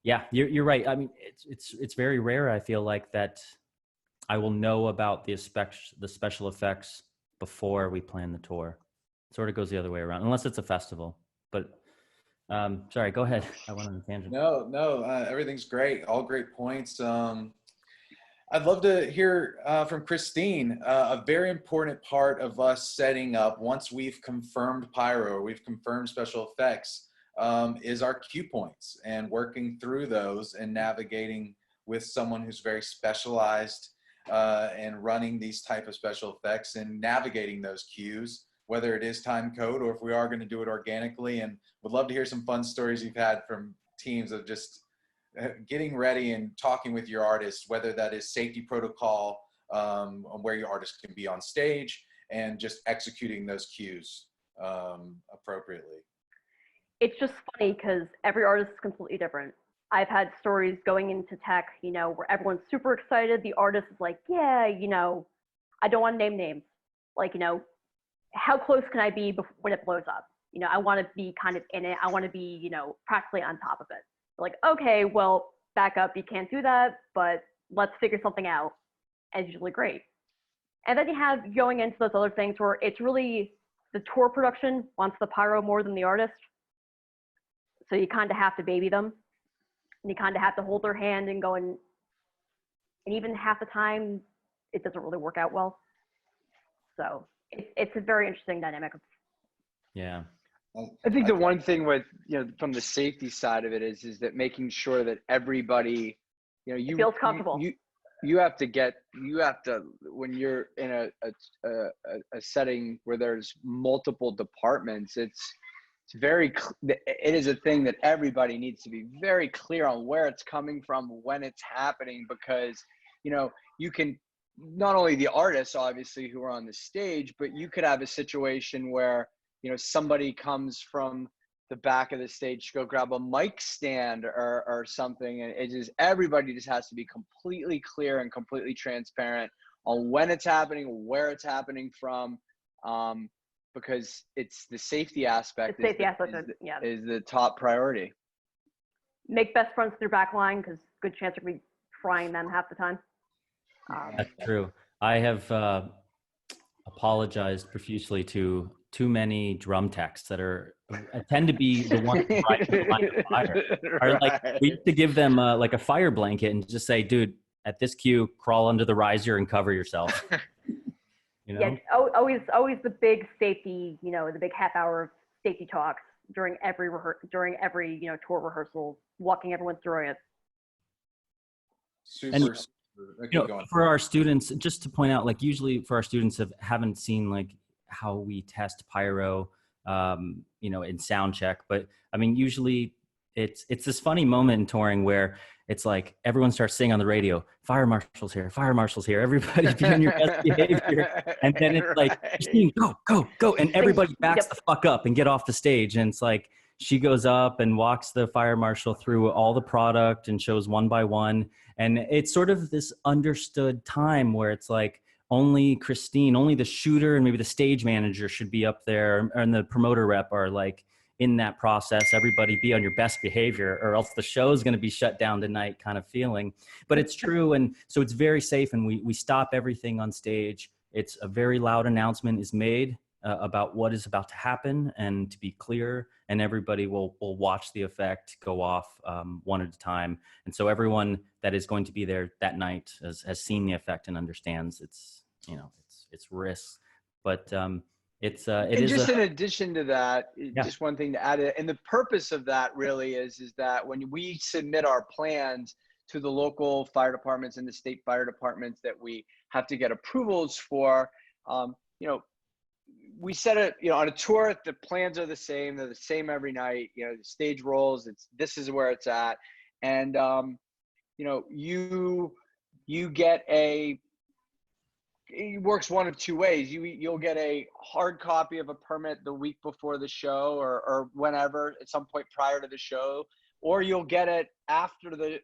Speaker 2: yeah, you're right. I mean, it's very rare. I feel like that I will know about the special effects before we plan the tour. It sort of goes the other way around, unless it's a festival. But sorry, go ahead. I went on a tangent.
Speaker 1: No, everything's great. All great points. I'd love to hear from Christine. A very important part of us setting up, once we've confirmed Pyro, or we've confirmed special effects, is our cue points and working through those and navigating with someone who's very specialized and running these type of special effects and navigating those cues, whether it is Timecode or if we are going to do it organically. And would love to hear some fun stories you've had from teams of just getting ready and talking with your artists, whether that is safety protocol, on where your artist can be on stage, and just executing those cues appropriately.
Speaker 6: It's just funny because every artist is completely different. I've had stories going into tech, where everyone's super excited. The artist is like, yeah, I don't want to name names. Like, how close can I be when it blows up? I want to be kind of in it. I want to be, practically on top of it. Like, okay, well, back up. You can't do that, but let's figure something out. And it's usually great. And then you have going into those other things where it's really the tour production wants the pyro more than the artist. So you kind of have to baby them. And you kind of have to hold their hand and go and even half the time, it doesn't really work out well. So it's a very interesting dynamic.
Speaker 2: Yeah.
Speaker 4: I think the one thing with, from the safety side of it is that making sure that everybody, you
Speaker 6: feels comfortable.
Speaker 4: You have to, when you're in a setting where there's multiple departments, it is a thing that everybody needs to be very clear on where it's coming from, when it's happening, because, you can, not only the artists, obviously, who are on the stage, but you could have a situation where, somebody comes from the back of the stage to go grab a mic stand or something. And everybody just has to be completely clear and completely transparent on when it's happening, where it's happening from, because it's the safety aspect. Is the top priority.
Speaker 6: Make best friends with your back line, because good chance you're going to be frying them half the time.
Speaker 2: That's true. I have apologized profusely to too many drum techs that tend to be the ones right behind the fire. Or like we used to give them like a fire blanket and just say, dude, at this cue, crawl under the riser and cover yourself.
Speaker 6: Yeah, always the big safety, the big half hour of safety talks during every tour rehearsal, walking everyone through it.
Speaker 1: Super.
Speaker 2: For our students, just to point out, like usually for our students haven't seen like how we test pyro, in sound check, but I mean, usually it's this funny moment in touring where it's like everyone starts saying on the radio, fire marshal's here, everybody be on your best behavior. And then it's like, Christine, go. And everybody backs the fuck up and get off the stage. And it's like, she goes up and walks the fire marshal through all the product and shows one by one. And it's sort of this understood time where it's like, only Christine, only the shooter and maybe the stage manager should be up there, and the promoter rep are like in that process. Everybody be on your best behavior or else the show is going to be shut down tonight kind of feeling. But it's true. And so it's very safe, and we stop everything on stage. It's a very loud announcement is made about what is about to happen, and to be clear, and everybody will watch the effect go off one at a time. And so everyone that is going to be there that night has seen the effect and understands it's risks. But in addition to that, just one thing to add, and the purpose of that really is that when we submit our plans to the local fire departments and the state fire departments that we have to get approvals for, we set it, on a tour, the plans are the same. They're the same every night. The stage rolls. This is where it's at. And, you get
Speaker 4: it works one of two ways. You'll get a hard copy of a permit the week before the show, or whenever, at some point prior to the show, or you'll get it after the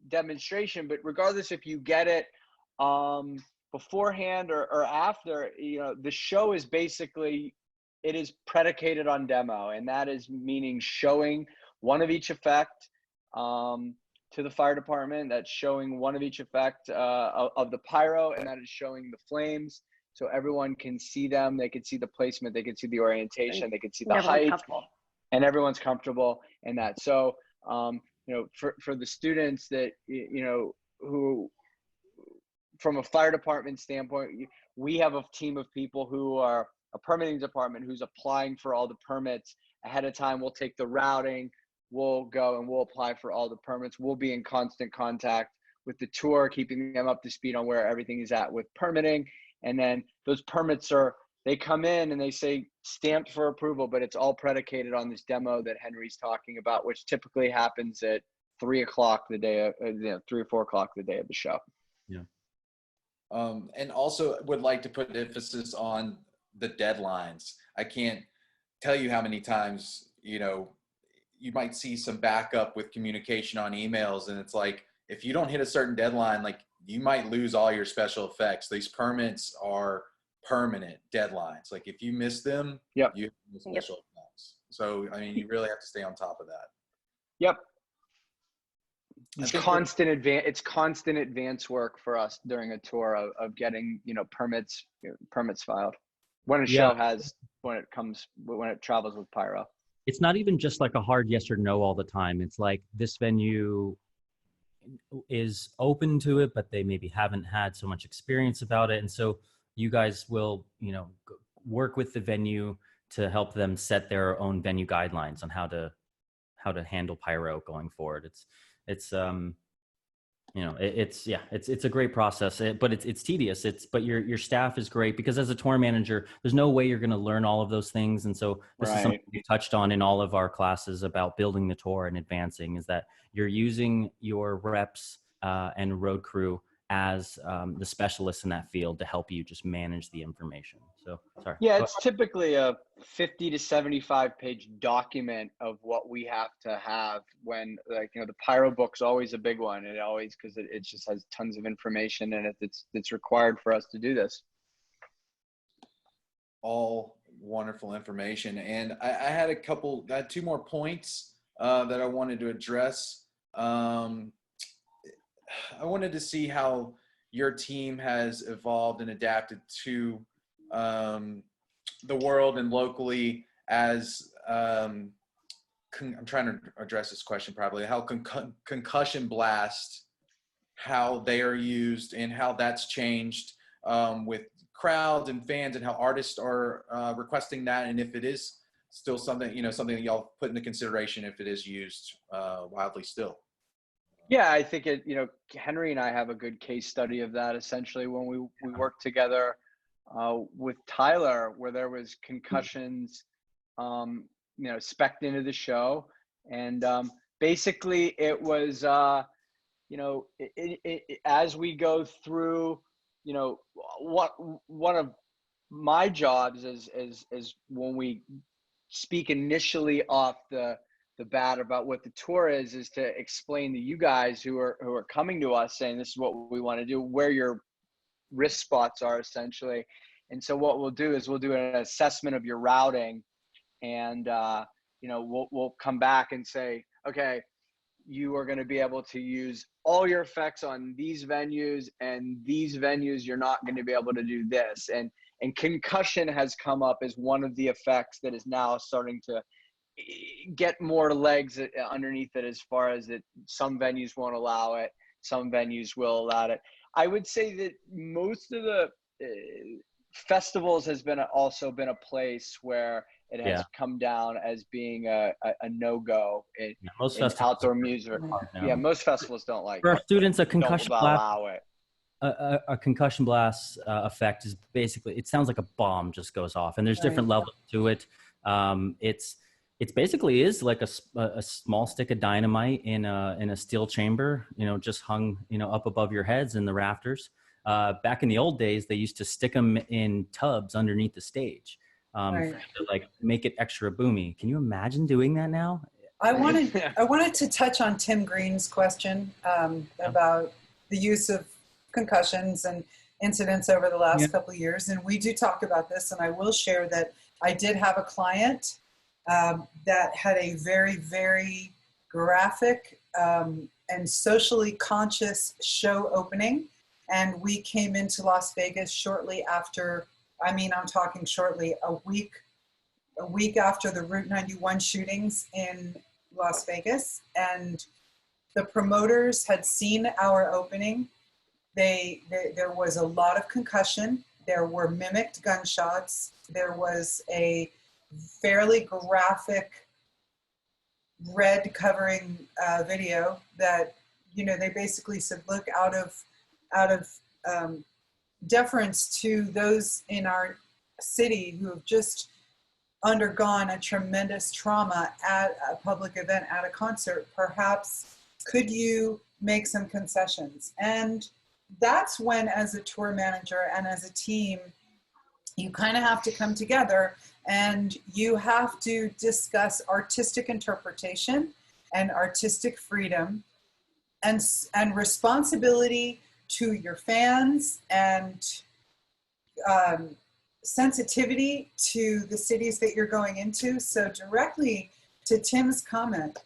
Speaker 4: demonstration. But regardless if you get it beforehand or after, the show is basically, it is predicated on demo, and that is meaning showing one of each effect to the fire department. That's showing one of each effect of the pyro, and that is showing the flames, so everyone can see them. They can see the placement, they can see the orientation, they can see the height, and everyone's comfortable in that. So for the students that who, from a fire department standpoint, we have a team of people who are a permitting department who's applying for all the permits ahead of time. We'll take the routing, we'll go and we'll apply for all the permits. We'll be in constant contact with the tour, keeping them up to speed on where everything is at with permitting. And then those permits they come in and they say stamped for approval, but it's all predicated on this demo that Henry's talking about, which typically happens at 3 o'clock the day of, 3 or 4 o'clock the day of the show.
Speaker 2: Yeah.
Speaker 1: And also would like to put emphasis on the deadlines. I can't tell you how many times, you might see some backup with communication on emails, and it's like, if you don't hit a certain deadline, like, you might lose all your special effects. These permits are permanent deadlines. Like, if you miss them,
Speaker 4: yep,
Speaker 1: you have special effects. So, I mean, you really have to stay on top of that.
Speaker 4: Yep. It's constant advance work for us during a tour of getting, permits filed when a show when it travels with Pyro.
Speaker 2: It's not even just like a hard yes or no all the time. It's like, this venue is open to it, but they maybe haven't had so much experience about it. And so you guys will, work with the venue to help them set their own venue guidelines on how to handle pyro going forward. It's a great process, but it's tedious. But your staff is great, because as a tour manager, there's no way you're going to learn all of those things. And so this is something we touched on in all of our classes about building the tour and advancing, is that you're using your reps and road crew as the specialists in that field to help you just manage the information. So, sorry.
Speaker 4: Yeah, it's typically a 50 to 75 page document of what we have to have when, the Pyro book's always a big one. It always, because it just has tons of information in it that's required for us to do this.
Speaker 1: All wonderful information. And I had two more points that I wanted to address. I wanted to see how your team has evolved and adapted to the world and locally as I'm trying to address this question properly, how concussion blast, how they are used and how that's changed with crowds and fans, and how artists are requesting that, and if it is still something, something that y'all put into consideration if it is used widely still.
Speaker 4: Yeah, I think Henry and I have a good case study of that, essentially, when we worked together with Tyler, where there was concussions, spec'd into the show. And basically it was, as we go through, one of my jobs is when we speak initially off the bat about what the tour is to explain to you guys who are coming to us saying this is what we want to do, where your risk spots are, essentially. And so what we'll do is we'll do an assessment of your routing, and we'll come back and say, okay, you are going to be able to use all your effects on these venues, and these venues you're not going to be able to do this. And concussion has come up as one of the effects that is now starting to get more legs underneath it, as far as that some venues won't allow it, some venues will allow it. I would say that most of the festivals has also been a place where it has come down as being a no-go in outdoor music. Yeah, most festivals don't like
Speaker 2: for our students, a concussion blast,
Speaker 4: allow it.
Speaker 2: A concussion blast effect is basically, it sounds like a bomb just goes off, and there's different levels to it. It's basically is like a small stick of dynamite in a steel chamber, just hung, up above your heads in the rafters. Back in the old days, they used to stick them in tubs underneath the stage
Speaker 5: Right.
Speaker 2: to like make it extra boomy. Can you imagine doing that now?
Speaker 5: I wanted to touch on Tim Green's question about the use of concussions and incidents over the last couple of years. And we do talk about this, and I will share that I did have a client that had a very, very graphic and socially conscious show opening. And we came into Las Vegas shortly after, I'm talking shortly, a week after the Route 91 shootings in Las Vegas. And the promoters had seen our opening. There was a lot of concussion. There were mimicked gunshots. There was a fairly graphic red covering video that, they basically said, look, out of deference to those in our city who have just undergone a tremendous trauma at a public event, at a concert, perhaps could you make some concessions? And that's when, as a tour manager and as a team, you kind of have to come together and you have to discuss artistic interpretation and artistic freedom and responsibility to your fans and sensitivity to the cities that you're going into. So directly to Tim's comment,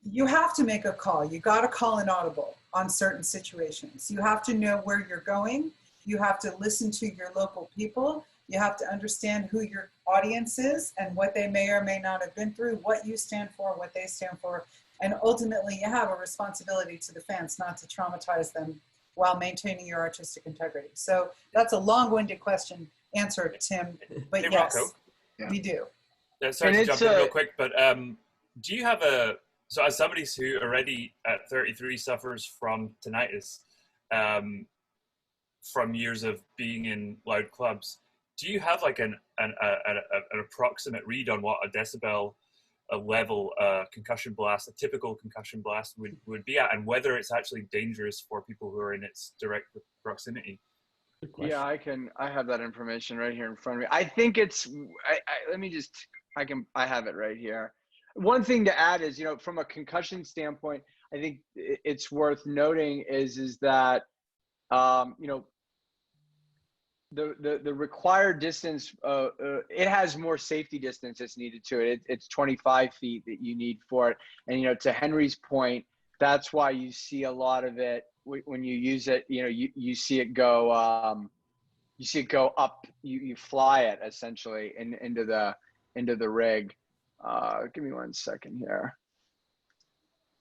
Speaker 5: you have to make a call. You got to call an audible on certain situations. You have to know where you're going. You have to listen to your local people. You have to understand who your audience is and what they may or may not have been through, what you stand for, what they stand for. And ultimately, you have a responsibility to the fans not to traumatize them while maintaining your artistic integrity. So that's a long-winded answer, Tim. But
Speaker 7: hey,
Speaker 5: yes,
Speaker 7: Rocco.
Speaker 5: we do.
Speaker 7: Sorry to jump in real quick, but do you have so as somebody who already at 33 suffers from tinnitus, from years of being in loud clubs, do you have like an approximate read on what a decibel level concussion blast, a typical concussion blast would be at, and whether it's actually dangerous for people who are in its direct proximity?
Speaker 4: Yeah, I have that information right here in front of me. I think it's, I have it right here. One thing to add is, from a concussion standpoint, I think it's worth noting is that, the required distance, it has more safety distance that's needed to it. It's 25 feet that you need for it. And, to Henry's point, that's why you see a lot of it when you use it, you see it go up, you fly it essentially into the rig. Give me 1 second here.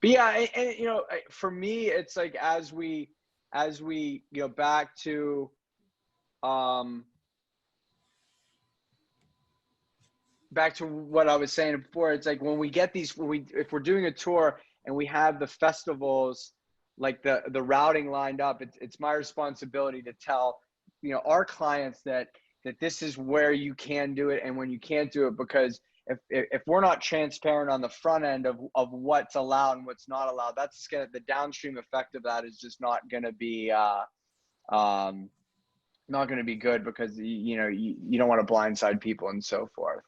Speaker 4: But yeah, and, for me, it's like, as we go back to, back to what I was saying before, it's like when we get these, if we're doing a tour and we have the festivals, like the routing lined up, it's my responsibility to tell, our clients that this is where you can do it and when you can't do it, because if we're not transparent on the front end of what's allowed and what's not allowed, that's the downstream effect of that is just not going to be, not going to be good, because you don't want to blindside people and so forth.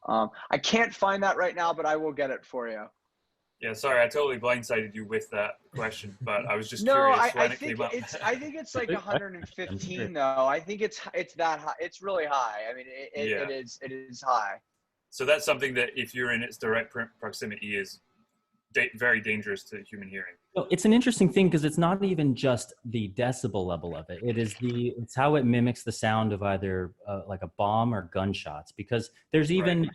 Speaker 4: I can't find that right now, but I will get it for you.
Speaker 7: Yeah, sorry, I totally blindsided you with that question, but I was just
Speaker 4: no,
Speaker 7: curious when
Speaker 4: I
Speaker 7: it
Speaker 4: think
Speaker 7: came up.
Speaker 4: I think it's like 115 though. I think it's that high. It's really high. I mean, it is high.
Speaker 7: So that's something that if you're in its direct proximity is very dangerous to human hearing.
Speaker 2: So it's an interesting thing because it's not even just the decibel level of it. It's how it mimics the sound of either like a bomb or gunshots. Because there's even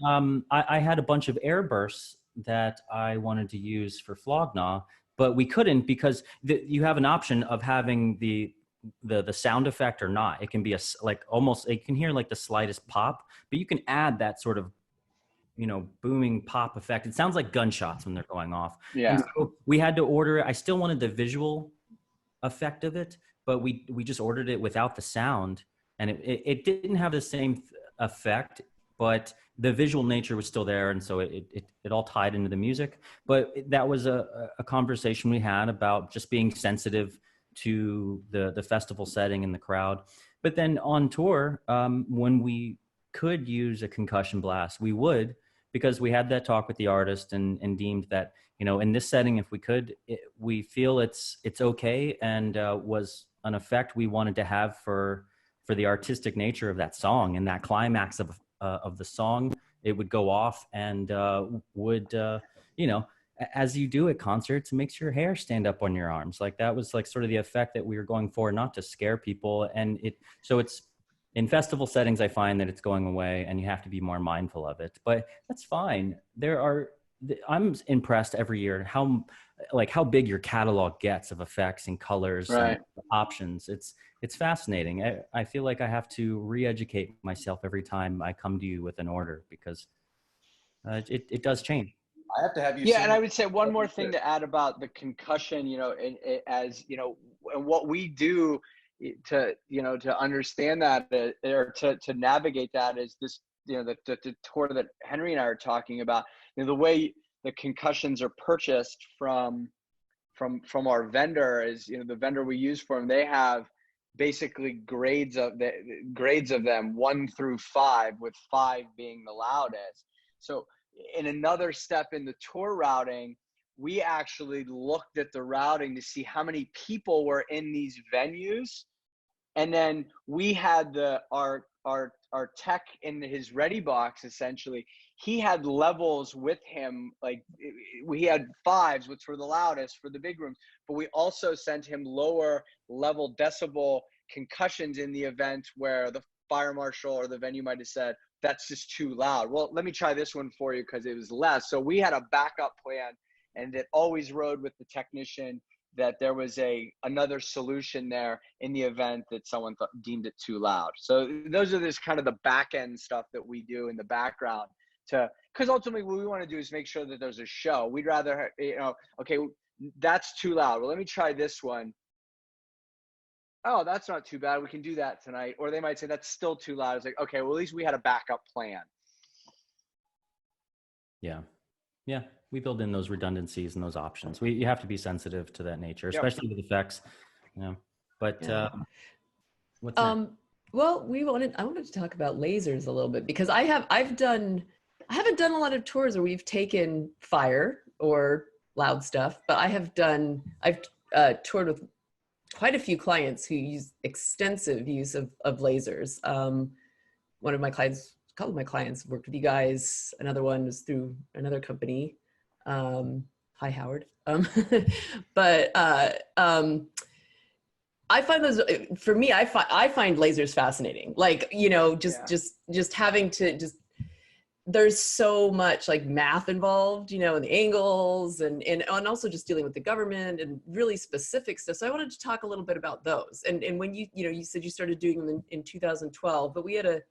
Speaker 2: I had a bunch of air bursts that I wanted to use for Flognaw, but we couldn't because you have an option of having the sound effect or not. It can be almost, it can hear like the slightest pop, but you can add that sort of booming pop effect. It sounds like gunshots when they're going off.
Speaker 4: Yeah.
Speaker 2: And so we had to order it. I still wanted the visual effect of it, but we just ordered it without the sound, and it didn't have the same effect, but the visual nature was still there, and so it all tied into the music. But that was a conversation we had about just being sensitive to the festival setting and the crowd. But then on tour, when we could use a concussion blast, we would, because we had that talk with the artist and deemed that, you know, in this setting, if we could, we feel it's okay, and was an effect we wanted to have for the artistic nature of that song and that climax of the song. It would go off and would, you know, as you do at concerts, it makes your hair stand up on your arms. Like that was like sort of the effect that we were going for, not to scare people. And so it's in festival settings, I find that it's going away and you have to be more mindful of it, but that's fine. I'm impressed every year how big your catalog gets of effects and colors and options. It's fascinating. I feel like I have to re-educate myself every time I come to you with an order, because it does change.
Speaker 1: I have to have you.
Speaker 4: Yeah, and I would say one more thing to add about the concussion, you know, as you know, and what we do to, you know, to understand that or to navigate that is this, you know, the tour that Henry and I are talking about. You know, the way the concussions are purchased from our vendor is, you know, the vendor we use for them, they have basically grades of them 1 through 5, with 5 being the loudest. So in another step in the tour routing, we actually looked at the routing to see how many people were in these venues. And then we had our tech in his ready box, essentially, he had levels with him. Like we had 5s, which were the loudest for the big rooms, but we also sent him lower level decibel concussions in the event where the fire marshal or the venue might have said, that's just too loud. Well, let me try this one for you because it was less. So we had a backup plan, and it always rode with the technician that there was another solution there in the event that someone deemed it too loud. So those are this kind of the back end stuff that we do in the background because ultimately what we want to do is make sure that there's a show. We'd rather, you know, okay, that's too loud. Well, let me try this one. Oh, that's not too bad. We can do that tonight. Or they might say that's still too loud. It's like, okay, well, at least we had a backup plan.
Speaker 2: Yeah. Yeah. We build in those redundancies and those options. You have to be sensitive to that nature, especially with effects, you know, but what's that?
Speaker 3: Well, I wanted to talk about lasers a little bit, because I haven't done a lot of tours where we've taken fire or loud stuff, but I've toured with quite a few clients who use extensive use of lasers. One of my clients, a couple of my clients worked with you guys. Another one was through another company. Hi, Howard. But I find those, for me, I find lasers fascinating. Like, you know, just having to there's so much like math involved, you know, and the angles and also just dealing with the government and really specific stuff. So I wanted to talk a little bit about those. And when you said you started doing them in 2012, but we had a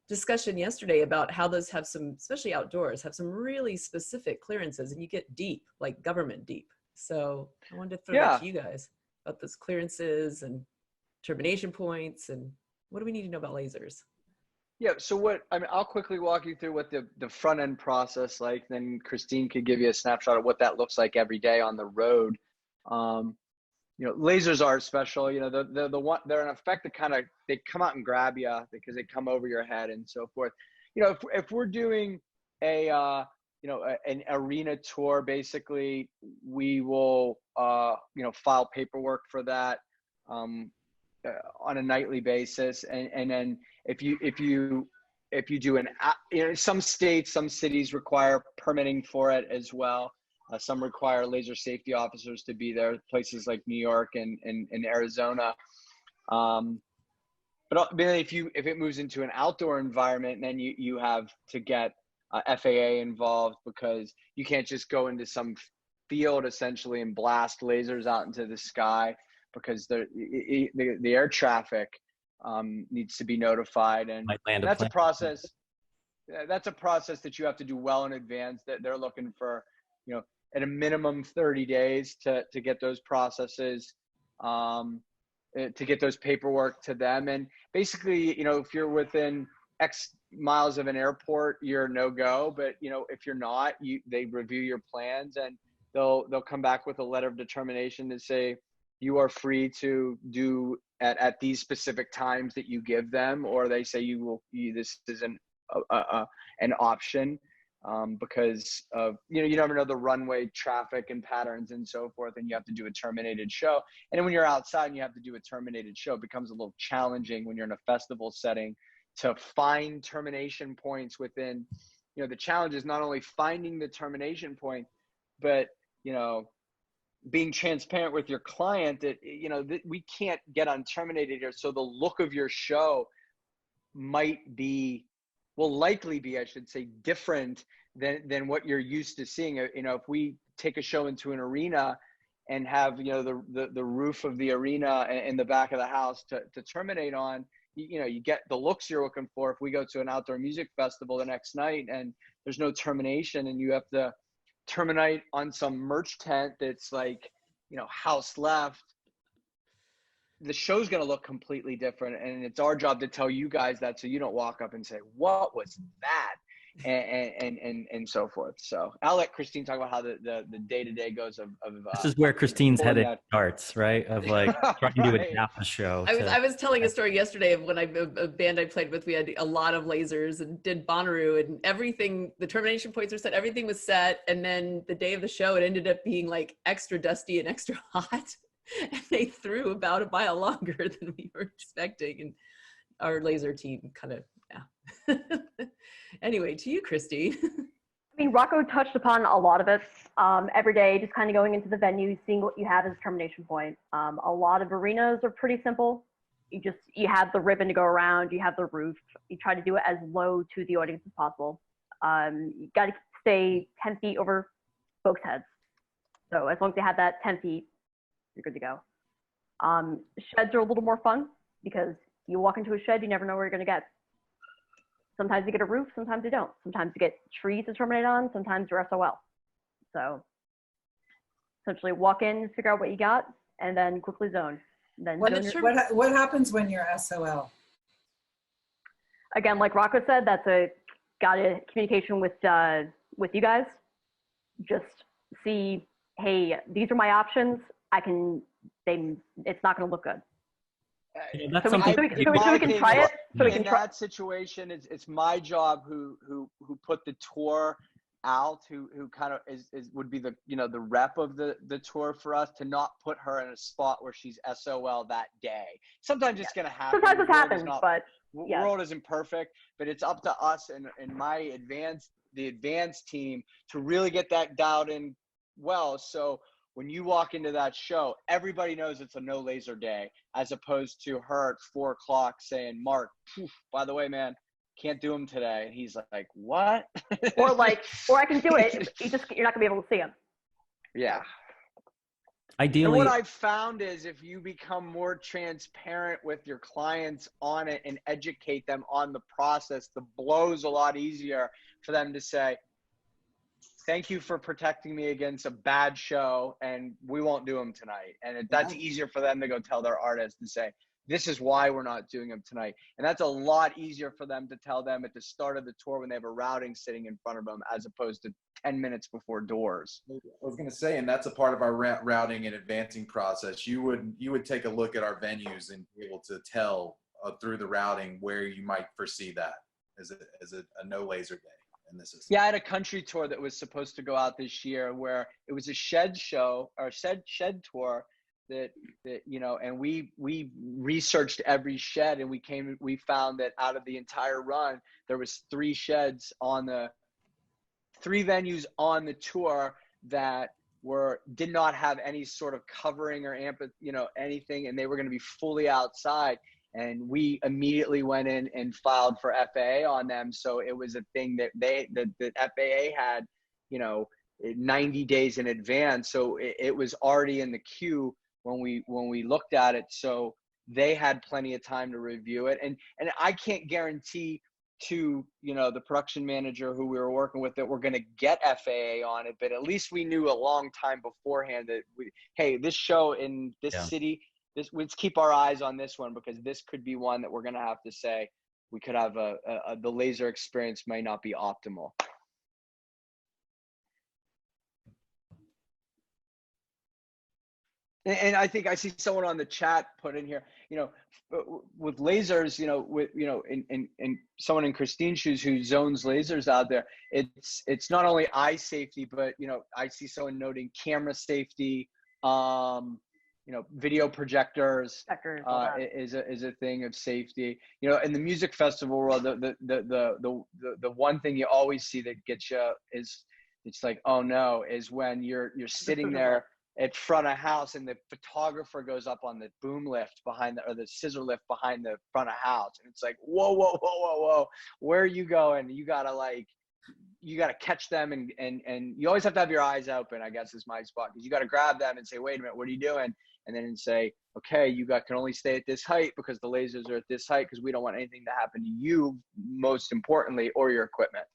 Speaker 3: discussion yesterday about how those have some, especially outdoors, have some really specific clearances, and you get deep, like government deep. So I wanted to throw that to you guys about those clearances and termination points, and what do we need to know about lasers?
Speaker 4: Yeah, so I'll quickly walk you through what the front end process like, then Christine could give you a snapshot of what that looks like every day on the road. You know, lasers are special, you know, they're an effect that they come out and grab you because they come over your head and so forth. You know, if we're doing an arena tour, basically we will, file paperwork for that on a nightly basis. And then if you do some states, some cities require permitting for it as well. Some require laser safety officers to be there, places like New York and Arizona. But if it moves into an outdoor environment, then you have to get FAA involved, because you can't just go into some field essentially and blast lasers out into the sky, because the air traffic needs to be notified, and that's a process. That's a process that you have to do well in advance. That they're looking for, you know, at a minimum 30 days to get those processes, to get those paperwork to them. And basically, you know, if you're within X miles of an airport, you're no go. But, you know, if you're not, they review your plans, and they'll come back with a letter of determination to say, you are free to do at these specific times that you give them, or they say this is an option, because of, you never know the runway traffic and patterns and so forth, and you have to do a terminated show. And then when you're outside and you have to do a terminated show, it becomes a little challenging when you're in a festival setting to find termination points within, the challenge is not only finding the termination point, but, being transparent with your client that, we can't get unterminated here. So the look of your show will likely be, I should say, different than what you're used to seeing. If we take a show into an arena and have, the roof of the arena in the back of the house to terminate on, you get the looks you're looking for. If we go to an outdoor music festival the next night and there's no termination, and you have to terminate on some merch tent that's like, house left, the show's going to look completely different. And it's our job to tell you guys that, so you don't walk up and say, what was that? And so forth. So I'll let Christine talk about how the day-to-day goes of
Speaker 2: this is where Christine's headed starts, right? Of like trying to adapt the show.
Speaker 3: I was telling a story yesterday of when a band I played with, we had a lot of lasers and did Bonnaroo, and everything, the termination points were set, everything was set. And then the day of the show, it ended up being like extra dusty and extra hot. And they threw about a mile longer than we were expecting. And our laser team kind of, yeah. Anyway, to you, Christine.
Speaker 6: I mean, Rocco touched upon a lot of it. Every day, just kind of going into the venue, seeing what you have as a termination point. A lot of arenas are pretty simple. You have the ribbon to go around, you have the roof. You try to do it as low to the audience as possible. You got to stay 10 feet over folks' heads. So as long as you have that 10 feet, you're good to go. Sheds are a little more fun because you walk into a shed, you never know where you're going to get. Sometimes you get a roof, sometimes you don't. Sometimes you get trees to terminate on, sometimes you're SOL. So essentially walk in, figure out what you got, and then quickly zone. Then
Speaker 5: what happens when you're SOL?
Speaker 6: Again, like Rocco said, that's got a communication with you guys. Just see, hey, these are my options. It's not going to look good.
Speaker 2: That's
Speaker 6: so we can try it. So we can try
Speaker 4: that situation. It's my job who put the tour out, who kind of would be the the rep of the tour for us, to not put her in a spot where she's SOL that day. Sometimes it's going to happen.
Speaker 6: Sometimes it happens, but
Speaker 4: the world isn't perfect. But it's up to us and the advanced team to really get that dialed in well. So when you walk into that show, everybody knows it's a no laser day, as opposed to her at 4 o'clock saying, Mark, by the way, man, can't do them today. And he's like, what?
Speaker 6: or I can do it. You're not gonna be able to see him.
Speaker 4: Yeah.
Speaker 2: Ideally,
Speaker 4: and what I've found is if you become more transparent with your clients on it and educate them on the process, the blow's a lot easier for them to say, thank you for protecting me against a bad show, and we won't do them tonight. And that's easier for them to go tell their artist and say, this is why we're not doing them tonight. And that's a lot easier for them to tell them at the start of the tour when they have a routing sitting in front of them, as opposed to 10 minutes before doors.
Speaker 1: I was going to say, and that's a part of our routing and advancing process. You would take a look at our venues and be able to tell through the routing where you might foresee that as a no laser day.
Speaker 4: Yeah, I had a country tour that was supposed to go out this year where it was a shed show or shed tour that and we researched every shed, and we found that out of the entire run there was 3 venues on the tour that did not have any sort of covering or anything, and they were going to be fully outside. And we immediately went in and filed for FAA on them. So it was a thing that the FAA had, 90 days in advance. So it was already in the queue when we looked at it. So they had plenty of time to review it. And I can't guarantee to, the production manager who we were working with that we're going to get FAA on it. But at least we knew a long time beforehand that hey, this show in this city, let's keep our eyes on this one, because this could be one that we're going to have to say we could have the laser experience may not be optimal. And I think I see someone on the chat put in here, you know, with lasers, you know, with, you know, in someone in Christine's shoes who zones lasers out there, it's not only eye safety, but, you know, I see someone noting camera safety, you know, video projectors is a thing of safety. You know, in the music festival world, the one thing you always see that gets you is, it's like, oh no, is when you're sitting there at front of house and the photographer goes up on the boom lift behind or the scissor lift behind the front of house, and it's like, whoa, where are you going? You gotta catch them, and you always have to have your eyes open, I guess is my spot, because you got to grab them and say, wait a minute, what are you doing? And then say, okay, you can only stay at this height because the lasers are at this height, because we don't want anything to happen to you, most importantly, or your equipment.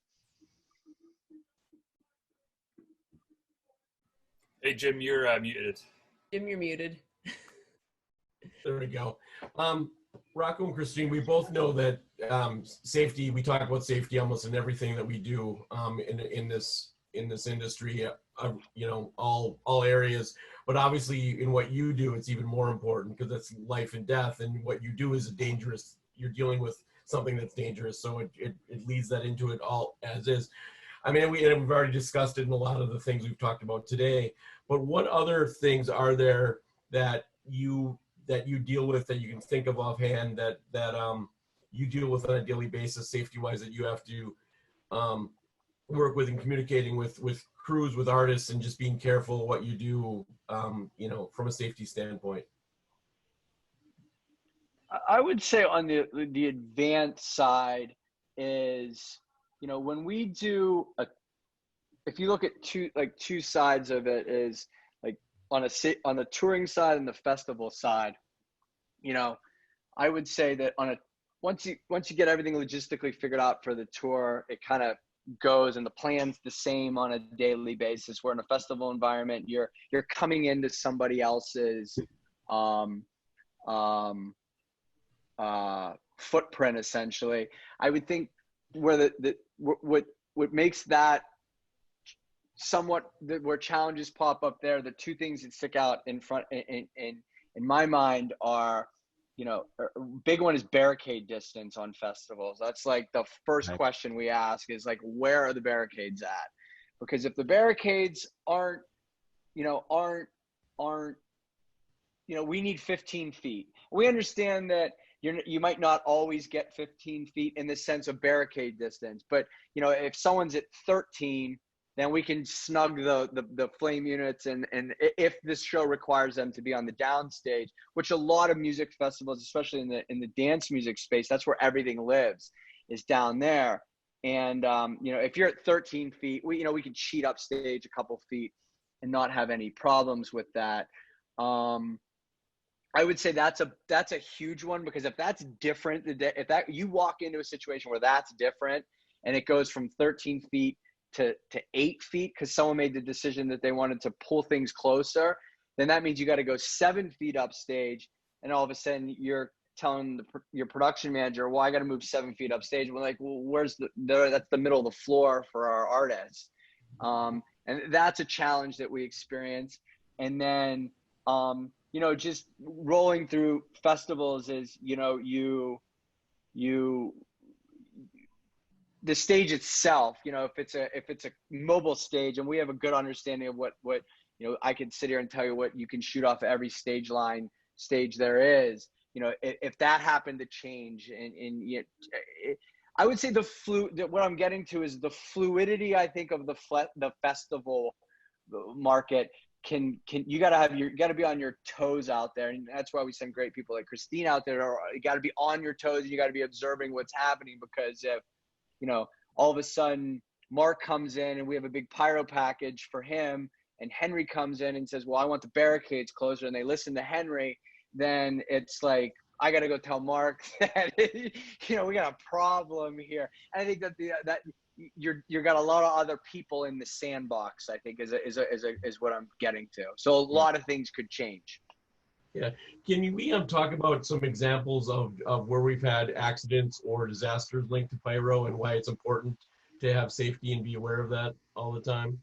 Speaker 7: Hey, Jim, you're muted.
Speaker 3: Jim, you're muted.
Speaker 8: There we go. Rocco and Christine, we both know that safety, we talk about safety almost in everything that we do in this industry, you know, all areas, but obviously in what you do, it's even more important because it's life and death, and what you do is you're dealing with something that's dangerous, so it leads that into it all as is. I mean, we've already discussed it in a lot of the things we've talked about today, but what other things are there that you deal with, that you can think of offhand, that you deal with on a daily basis, safety-wise, that you have to work with and communicating with crews, with artists, and just being careful what you do, you know, from a safety standpoint?
Speaker 4: I would say on the advanced side is, you know, when we do if you look at two sides of it, is like on the touring side and the festival side, you know, I would say that once you get everything logistically figured out for the tour, it kind of goes, and the plan's the same on a daily basis. Where in a festival environment, you're coming into somebody else's footprint, essentially. I would think where what makes that somewhat, where challenges pop up there, the two things that stick out in my mind are, you know, a big one is barricade distance on festivals. That's like the first question we ask is like, where are the barricades at? Because if the barricades aren't, we need 15 feet. We understand that you might not always get 15 feet in the sense of barricade distance, but you know, if someone's at 13, then we can snug the flame units, and if this show requires them to be on the downstage, which a lot of music festivals, especially in the dance music space, that's where everything lives, is down there. And you know, if you're at 13 feet, we can cheat upstage a couple feet and not have any problems with that. I would say that's a huge one, because if that's different, if you walk into a situation where that's different and it goes from 13 feet to 8 feet because someone made the decision that they wanted to pull things closer, then that means you got to go 7 feet upstage, and all of a sudden you're telling your production manager, well, I got to move 7 feet upstage. And we're like, well, where's that's the middle of the floor for our artists. And that's a challenge that we experience. And then, you know, just rolling through festivals is, you know, the stage itself, you know, if it's a mobile stage, and we have a good understanding of what, you know, I could sit here and tell you what you can shoot off every stage there is, you know, if that happened to change, and I would say what I'm getting to is the fluidity, I think, of the festival market. You gotta be on your toes out there, and that's why we send great people like Christine out there. You gotta be on your toes, and you gotta be observing what's happening, because if, you know, all of a sudden Mark comes in and we have a big pyro package for him, and Henry comes in and says, well, I want the barricades closer, and they listen to Henry, then it's like, I got to go tell Mark that, you know, we got a problem here. And I think that you're got a lot of other people in the sandbox, I think is what I'm getting to. So a lot of things could change.
Speaker 8: Yeah. Can we talk about some examples of where we've had accidents or disasters linked to pyro, and why it's important to have safety and be aware of that all the time?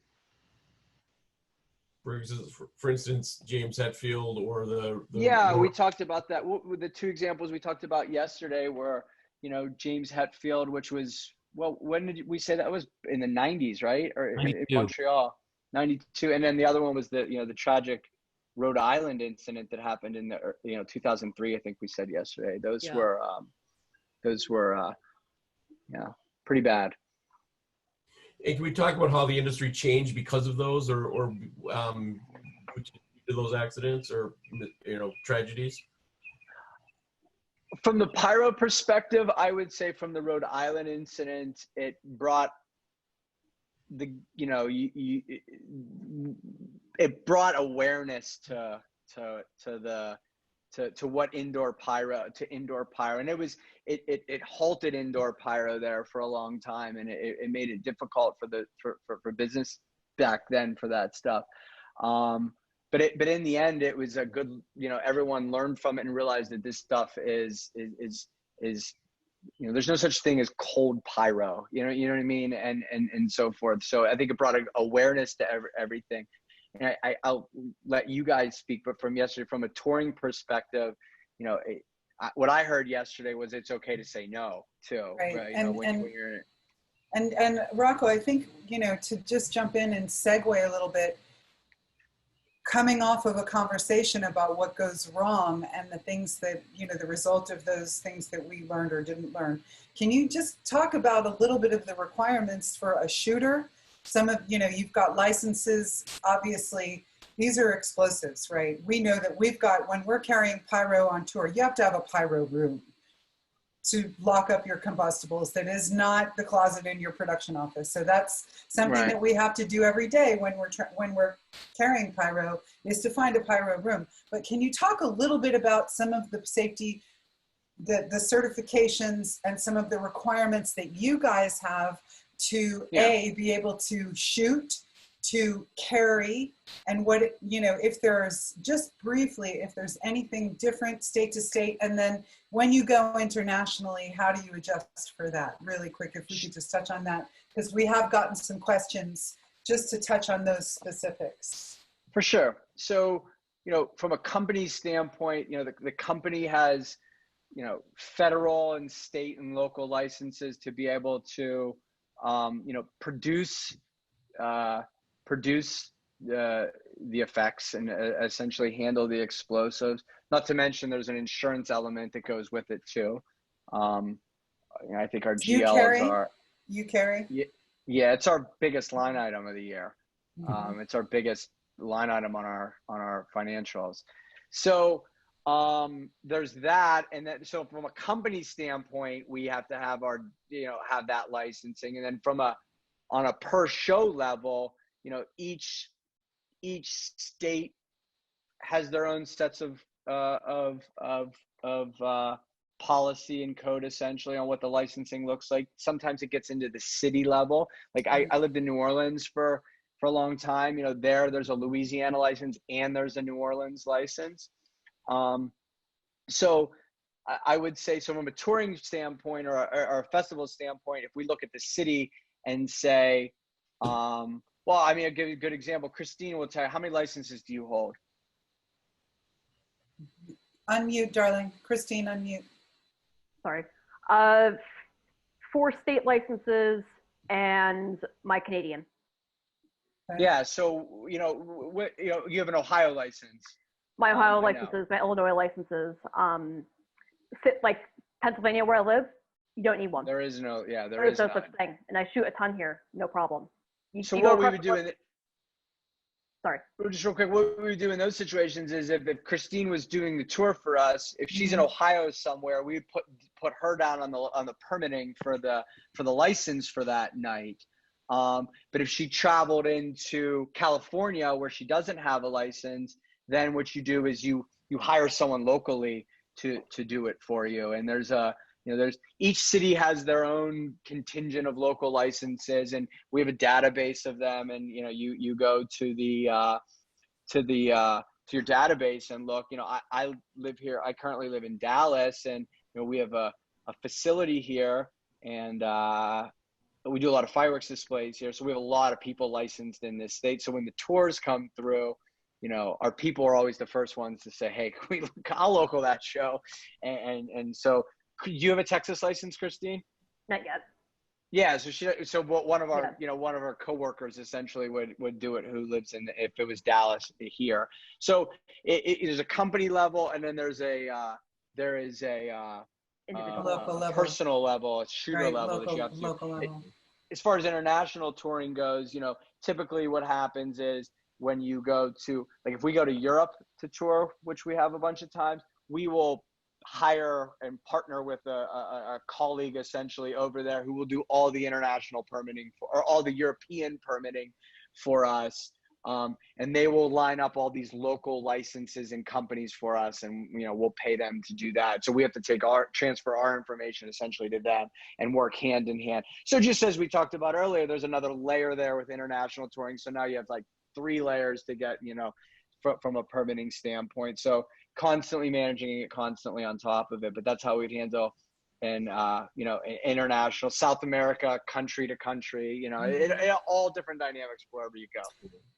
Speaker 8: For instance, James Hetfield or the
Speaker 4: yeah, we talked about that. With the two examples we talked about yesterday were, James Hetfield, which was, well, when did we say that was in the 90s, right? Or in
Speaker 2: 92.
Speaker 4: Montreal, 92. And then the other one was the tragic Rhode Island incident that happened in the, 2003, I think we said yesterday. Those were pretty bad.
Speaker 8: And can we talk about how the industry changed because of those, or those accidents, or tragedies?
Speaker 4: From the pyro perspective, I would say from the Rhode Island incident, it brought it brought awareness to what indoor pyro, and it halted indoor pyro there for a long time, and it made it difficult for business back then for that stuff. But in the end, it was a good, everyone learned from it and realized that this stuff is there's no such thing as cold pyro, you know what I mean? And so forth. So I think it brought awareness to everything. And I'll let you guys speak, but from yesterday, from a touring perspective, what I heard yesterday was it's okay to say no too.
Speaker 5: Right.
Speaker 4: When you're in it.
Speaker 5: And Rocco, I think, to just jump in and segue a little bit, coming off of a conversation about what goes wrong and the things that, the result of those things that we learned or didn't learn. Can you just talk about a little bit of the requirements for a shooter? Some of, you've got licenses, obviously, these are explosives, right? We know that when we're carrying pyro on tour, you have to have a pyro room to lock up your combustibles. That is not the closet in your production office. So that's something that we have to do every day when we're carrying pyro, is to find a pyro room. But can you talk a little bit about some of the safety, the certifications and some of the requirements that you guys have to be able to shoot, to carry, and what, if there's, just briefly, if there's anything different state to state, and then when you go internationally, how do you adjust for that? Really quick, if we could just touch on that, because we have gotten some questions just to touch on those specifics.
Speaker 4: For sure. So, from a company standpoint, the company has, federal and state and local licenses to be able to, produce the effects and essentially handle the explosives. Not to mention there's an insurance element that goes with it too. I think our GLs are.
Speaker 5: You carry?
Speaker 4: Yeah, it's our biggest line item of the year. It's our biggest line item on our financials. So there's that, and then so from a company standpoint, we have to have our have that licensing, and then on a per show level, each state has their own sets of policy and code essentially on what the licensing looks like. Sometimes it gets into the city level. Like I lived in New Orleans for a long time. There's a Louisiana license and there's a New Orleans license. So I would say, so from a touring standpoint or a festival standpoint, if we look at the city and say, well, I'll give you a good example. Christine will tell you, how many licenses do you hold?
Speaker 5: Unmute, darling. Christine, unmute.
Speaker 6: Sorry. 4 state licenses and my Canadian.
Speaker 5: Okay.
Speaker 4: Yeah. So, you have an Ohio license.
Speaker 6: My Ohio licenses, my Illinois licenses, like Pennsylvania where I live, you don't need one.
Speaker 4: There is no, there
Speaker 6: is
Speaker 4: is
Speaker 6: no
Speaker 4: none.
Speaker 6: such thing. And I shoot a ton here, no problem.
Speaker 4: So what we would do
Speaker 6: Sorry.
Speaker 4: Just real quick, what we would do in those situations is if Christine was doing the tour for us, if she's in Ohio somewhere, we would put her down on the permitting for the license for that night. But if she traveled into California where she doesn't have a license, then what you do is you hire someone locally to do it for you. And there's each city has their own contingent of local licenses, and we have a database of them. And you go to your database and look. I live here. I currently live in Dallas, and we have a facility here, and we do a lot of fireworks displays here. So we have a lot of people licensed in this state. So when the tours come through, you know, our people are always the first ones to say, hey, I'll local that show. And so do you have a Texas license, Christine?
Speaker 6: Not yet.
Speaker 4: Yeah, so one of our one of our coworkers essentially would do it, who lives in, if it was Dallas, here. So it is a company level, and then there is a
Speaker 5: Local level.
Speaker 4: personal level, a shooter
Speaker 5: Right,
Speaker 4: level
Speaker 5: local,
Speaker 4: that you have to do.
Speaker 5: local level.
Speaker 4: As far as international touring goes, you know, typically what happens is when you go to, like, if we go to Europe to tour, which we have a bunch of times, we will hire and partner with a colleague essentially over there who will do all the international permitting or all the European permitting for us. And they will line up all these local licenses and companies for us, and, you know, we'll pay them to do that. So we have to transfer our information essentially to them and work hand in hand. So just as we talked about earlier, there's another layer there with international touring. So now you have like 3 layers to get, you know, from a permitting standpoint. So constantly managing it, constantly on top of it. But that's how we'd handle, and you know, international, South America, country to country, you know, it all different dynamics wherever you go.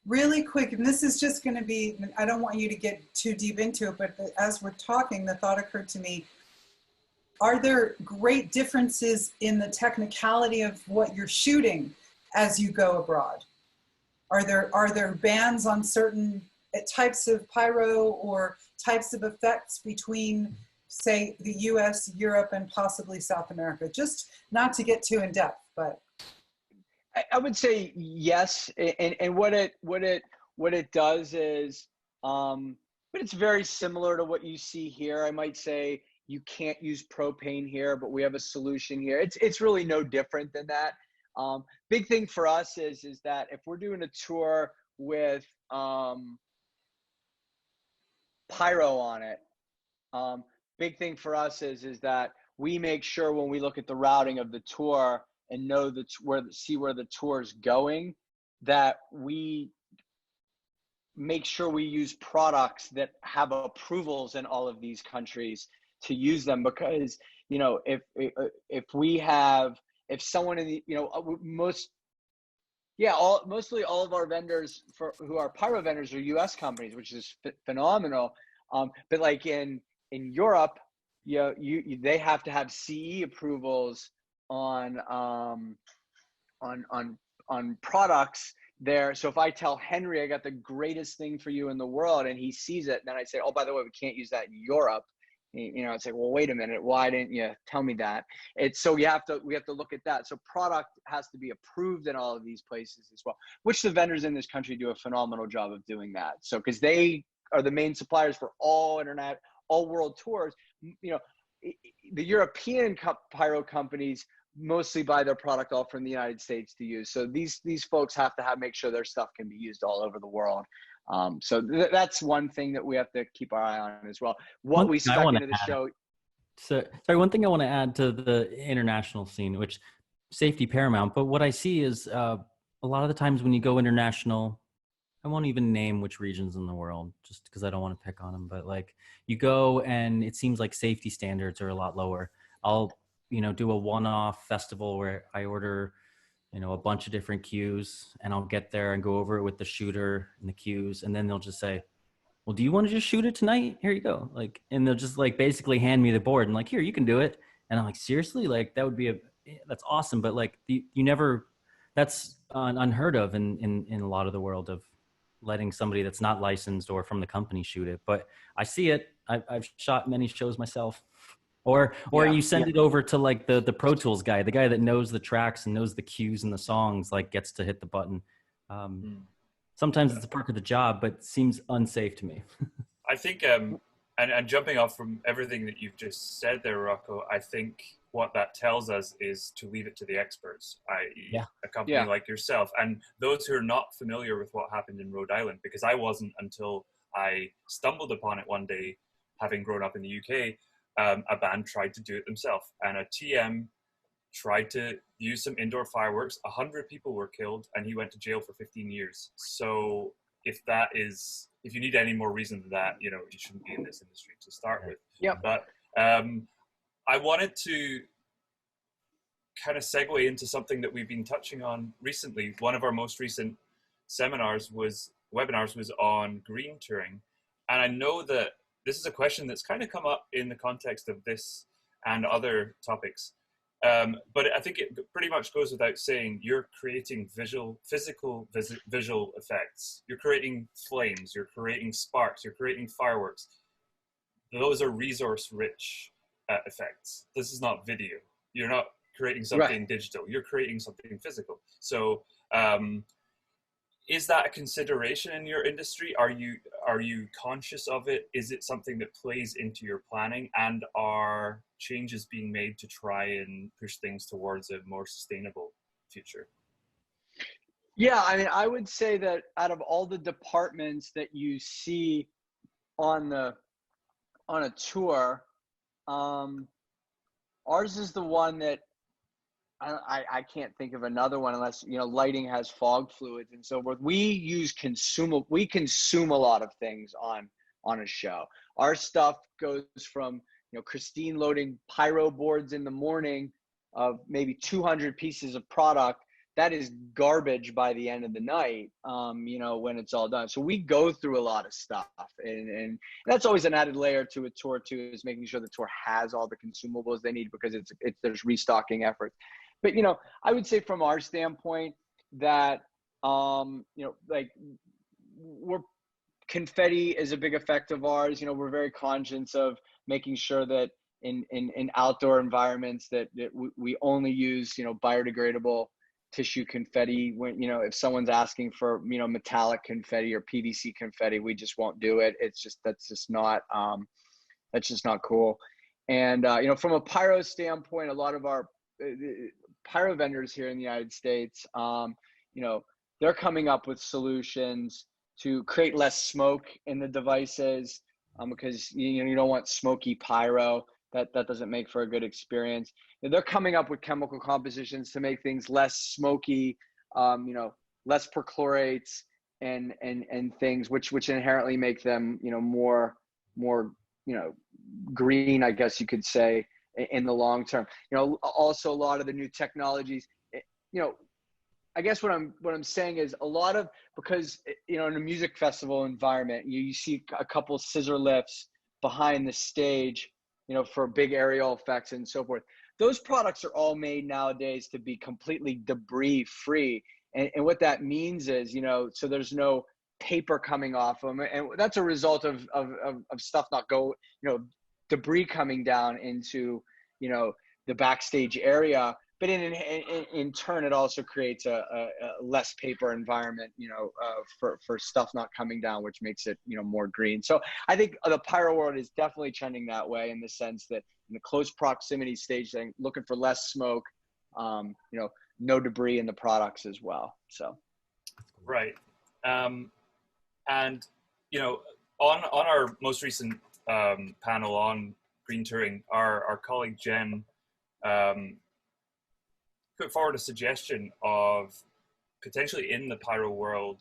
Speaker 5: Really quick, and this is just going to be, I don't want you to get too deep into it, but as we're talking, the thought occurred to me, are there great differences in the technicality of what you're shooting as you go abroad? Are there bans on certain types of pyro or types of effects between, say, the US, Europe, and possibly South America? Just not to get too in depth, but
Speaker 4: I would say yes, and what it does is, but it's very similar to what you see here. I might say you can't use propane here, but we have a solution here. It's really no different than that. Big thing for us is that if we're doing a tour with pyro on it, big thing for us is that we make sure when we look at the routing of the tour and know see where the tour is going, that we make sure we use products that have approvals in all of these countries to use them. Because, you know, if someone in the, you know, mostly all of our vendors who are pyro vendors are US companies, which is phenomenal. But like in Europe, you know, they have to have CE approvals on products there. So if I tell Henry I got the greatest thing for you in the world and he sees it, then I say, oh, by the way, we can't use that in Europe. You know, it's like, well, wait a minute, why didn't you tell me that? It's so we have to look at that. So product has to be approved in all of these places as well, which the vendors in this country do a phenomenal job of doing that. So because they are the main suppliers for all world tours, you know, the European pyro companies mostly buy their product all from the United States to use. So these folks have to make sure their stuff can be used all over the world. So that's one thing that we have to keep our eye on as well. What we spec into the show.
Speaker 2: So, sorry, one thing I want to add to the international scene, which safety paramount, but what I see is a lot of the times when you go international, I won't even name which regions in the world just because I don't want to pick on them, but like you go and it seems like safety standards are a lot lower. I'll, you know, do a one-off festival where I order, you know, a bunch of different cues, and I'll get there and go over it with the shooter and the cues, and then they'll just say, well, do you want to just shoot it tonight? Here you go. Like, and they'll just like basically hand me the board and like, here, you can do it. And I'm like, seriously? Like that would be that's awesome. But like that's unheard of in a lot of the world of letting somebody that's not licensed or from the company shoot it. But I see it. I've shot many shows myself. Or you send it over to like the Pro Tools guy, the guy that knows the tracks and knows the cues and the songs, like gets to hit the button. Sometimes it's a part of the job, but seems unsafe to me.
Speaker 7: I think, and jumping off from everything that you've just said there, Rocco, I think what that tells us is to leave it to the experts, i.e. a company like yourself. And those who are not familiar with what happened in Rhode Island, because I wasn't until I stumbled upon it one day, having grown up in the UK, a band tried to do it themselves. And a TM tried to use some indoor fireworks. 100 people were killed, and he went to jail for 15 years. So if you need any more reason than that, you know, you shouldn't be in this industry to start with.
Speaker 4: Yeah.
Speaker 7: But I wanted to kind of segue into something that we've been touching on recently. One of our most recent webinars was on green touring. And I know that this is a question that's kind of come up in the context of this and other topics. But I think it pretty much goes without saying, you're creating physical visual effects. You're creating flames, you're creating sparks, you're creating fireworks. Those are resource-rich effects. This is not video. You're not creating something digital. You're creating something physical. So is that a consideration in your industry? Are you conscious of it? Is it something that plays into your planning? And are changes being made to try and push things towards a more sustainable future?
Speaker 4: Yeah, I mean, I would say that out of all the departments that you see on a tour, ours is the one that I can't think of another one unless, you know, lighting has fog fluids and so forth. We consume a lot of things on a show. Our stuff goes from, you know, Christine loading pyro boards in the morning of maybe 200 pieces of product. That is garbage by the end of the night, you know, when it's all done. So we go through a lot of stuff, and that's always an added layer to a tour too, is making sure the tour has all the consumables they need, because there's restocking efforts. But, you know, I would say from our standpoint that, you know, like confetti is a big effect of ours. You know, we're very conscious of making sure that in outdoor environments that we only use, you know, biodegradable tissue confetti. When, you know, if someone's asking for, you know, metallic confetti or PVC confetti, we just won't do it. That's just not cool. And, you know, from a pyro standpoint, a lot of our pyro vendors here in the United States, you know, they're coming up with solutions to create less smoke in the devices, because you don't want smoky pyro. That doesn't make for a good experience. And they're coming up with chemical compositions to make things less smoky, you know, less perchlorates and things which inherently make them, you know, more, you know, green, I guess you could say, in the long term. You know, also a lot of the new technologies, you know, I guess what I'm saying is a lot of, because, you know, in a music festival environment, you see a couple scissor lifts behind the stage, you know, for big aerial effects and so forth. Those products are all made nowadays to be completely debris free. And what that means is, you know, so there's no paper coming off them. And that's a result of stuff not go, you know, debris coming down into, you know, the backstage area. But in turn, it also creates a less paper environment, you know, for stuff not coming down, which makes it, you know, more green. So I think the pyro world is definitely trending that way, in the sense that in the close proximity stage thing, looking for less smoke, you know, no debris in the products as well. So, right,
Speaker 7: and you know, on our most recent panel on green touring, our colleague Jen put forward a suggestion of potentially in the pyro world,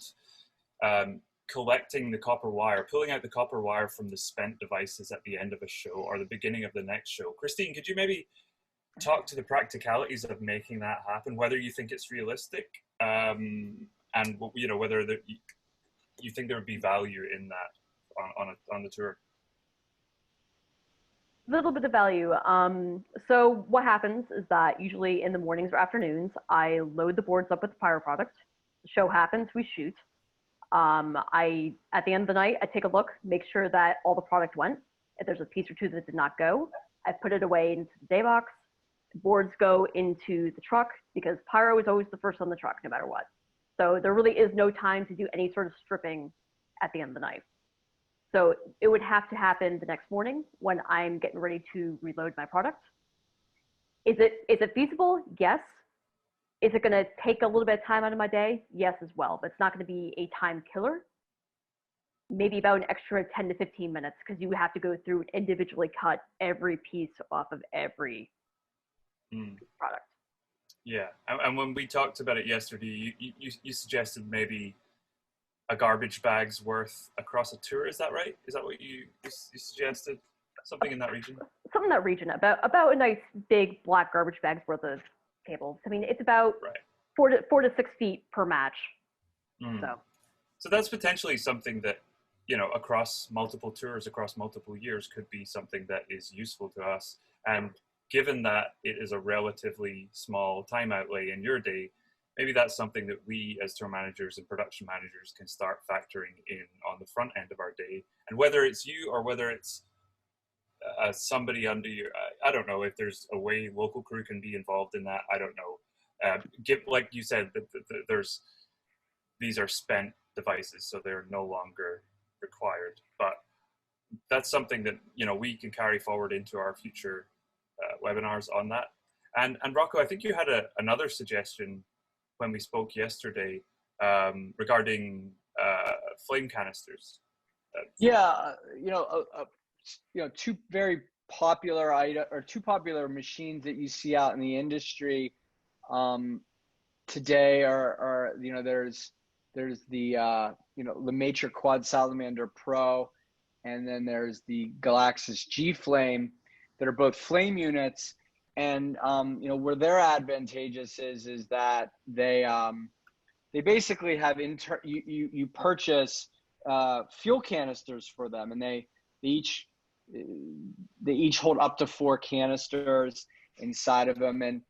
Speaker 7: collecting the copper wire, pulling out the copper wire from the spent devices at the end of a show or the beginning of the next show. Christine, could you maybe talk to the practicalities of making that happen, whether you think it's realistic, and you know, whether you think there would be value in that on the tour?
Speaker 6: Little bit of value. So what happens is that usually in the mornings or afternoons, I load the boards up with the pyro product. The show happens, we shoot. At the end of the night, I take a look, make sure that all the product went. If there's a piece or two that did not go, I put it away into the day box. The boards go into the truck, because pyro is always the first on the truck, no matter what. So there really is no time to do any sort of stripping at the end of the night. So it would have to happen the next morning when I'm getting ready to reload my product. Is it feasible? Yes. Is it going to take a little bit of time out of my day? Yes, as well, but it's not going to be a time killer. Maybe about an extra 10 to 15 minutes, because you have to go through and individually cut every piece off of every product.
Speaker 7: Yeah, and when we talked about it yesterday, you suggested maybe a garbage bag's worth across a tour. Is that right? Is that what you suggested? Something in that region?
Speaker 6: Something in that region. About a nice big black garbage bag's worth of cables. I mean, it's about
Speaker 7: Right.
Speaker 6: 4 to 6 feet per match.
Speaker 7: Mm. So that's potentially something that, across multiple tours, across multiple years, could be something that is useful to us. And given that it is a relatively small time outlay in your day, maybe that's something that we as tour managers and production managers can start factoring in on the front end of our day. And whether it's you or whether it's somebody under you, I don't know if there's a way local crew can be involved in that. I don't know. Like you said, these are spent devices, so they're no longer required. But that's something that we can carry forward into our future webinars on that. And Rocco, I think you had another suggestion when we spoke yesterday regarding flame canisters.
Speaker 4: Yeah, two very two popular machines that you see out in the industry today are there's the LeMaitre Quad Salamander Pro, and then there's the Galaxus G Flame that are both flame units. And where they're advantageous is that they basically have you purchase fuel canisters for them, and they each hold up to 4 canisters inside of them. And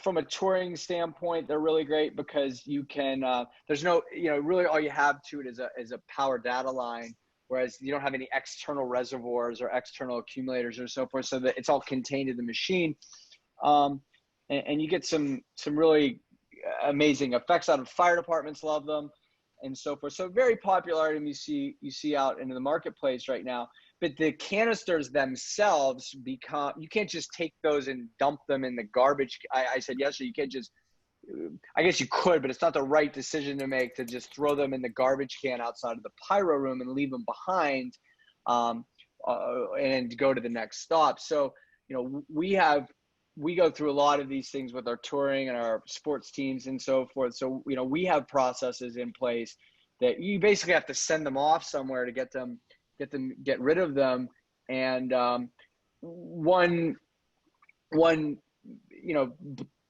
Speaker 4: from a touring standpoint, they're really great because you can there's no really all you have to it is a power data line, whereas you don't have any external reservoirs or external accumulators or so forth, so that it's all contained in the machine. And you get some really amazing effects out of fire departments, love them, and so forth. So very popular item you see out into the marketplace right now. But the canisters themselves you can't just take those and dump them in the garbage. I said yesterday, you can't just, I guess you could, but it's not the right decision to make to just throw them in the garbage can outside of the pyro room and leave them behind and go to the next stop. So, we go through a lot of these things with our touring and our sports teams and so forth. So, we have processes in place that you basically have to send them off somewhere to get rid of them. And one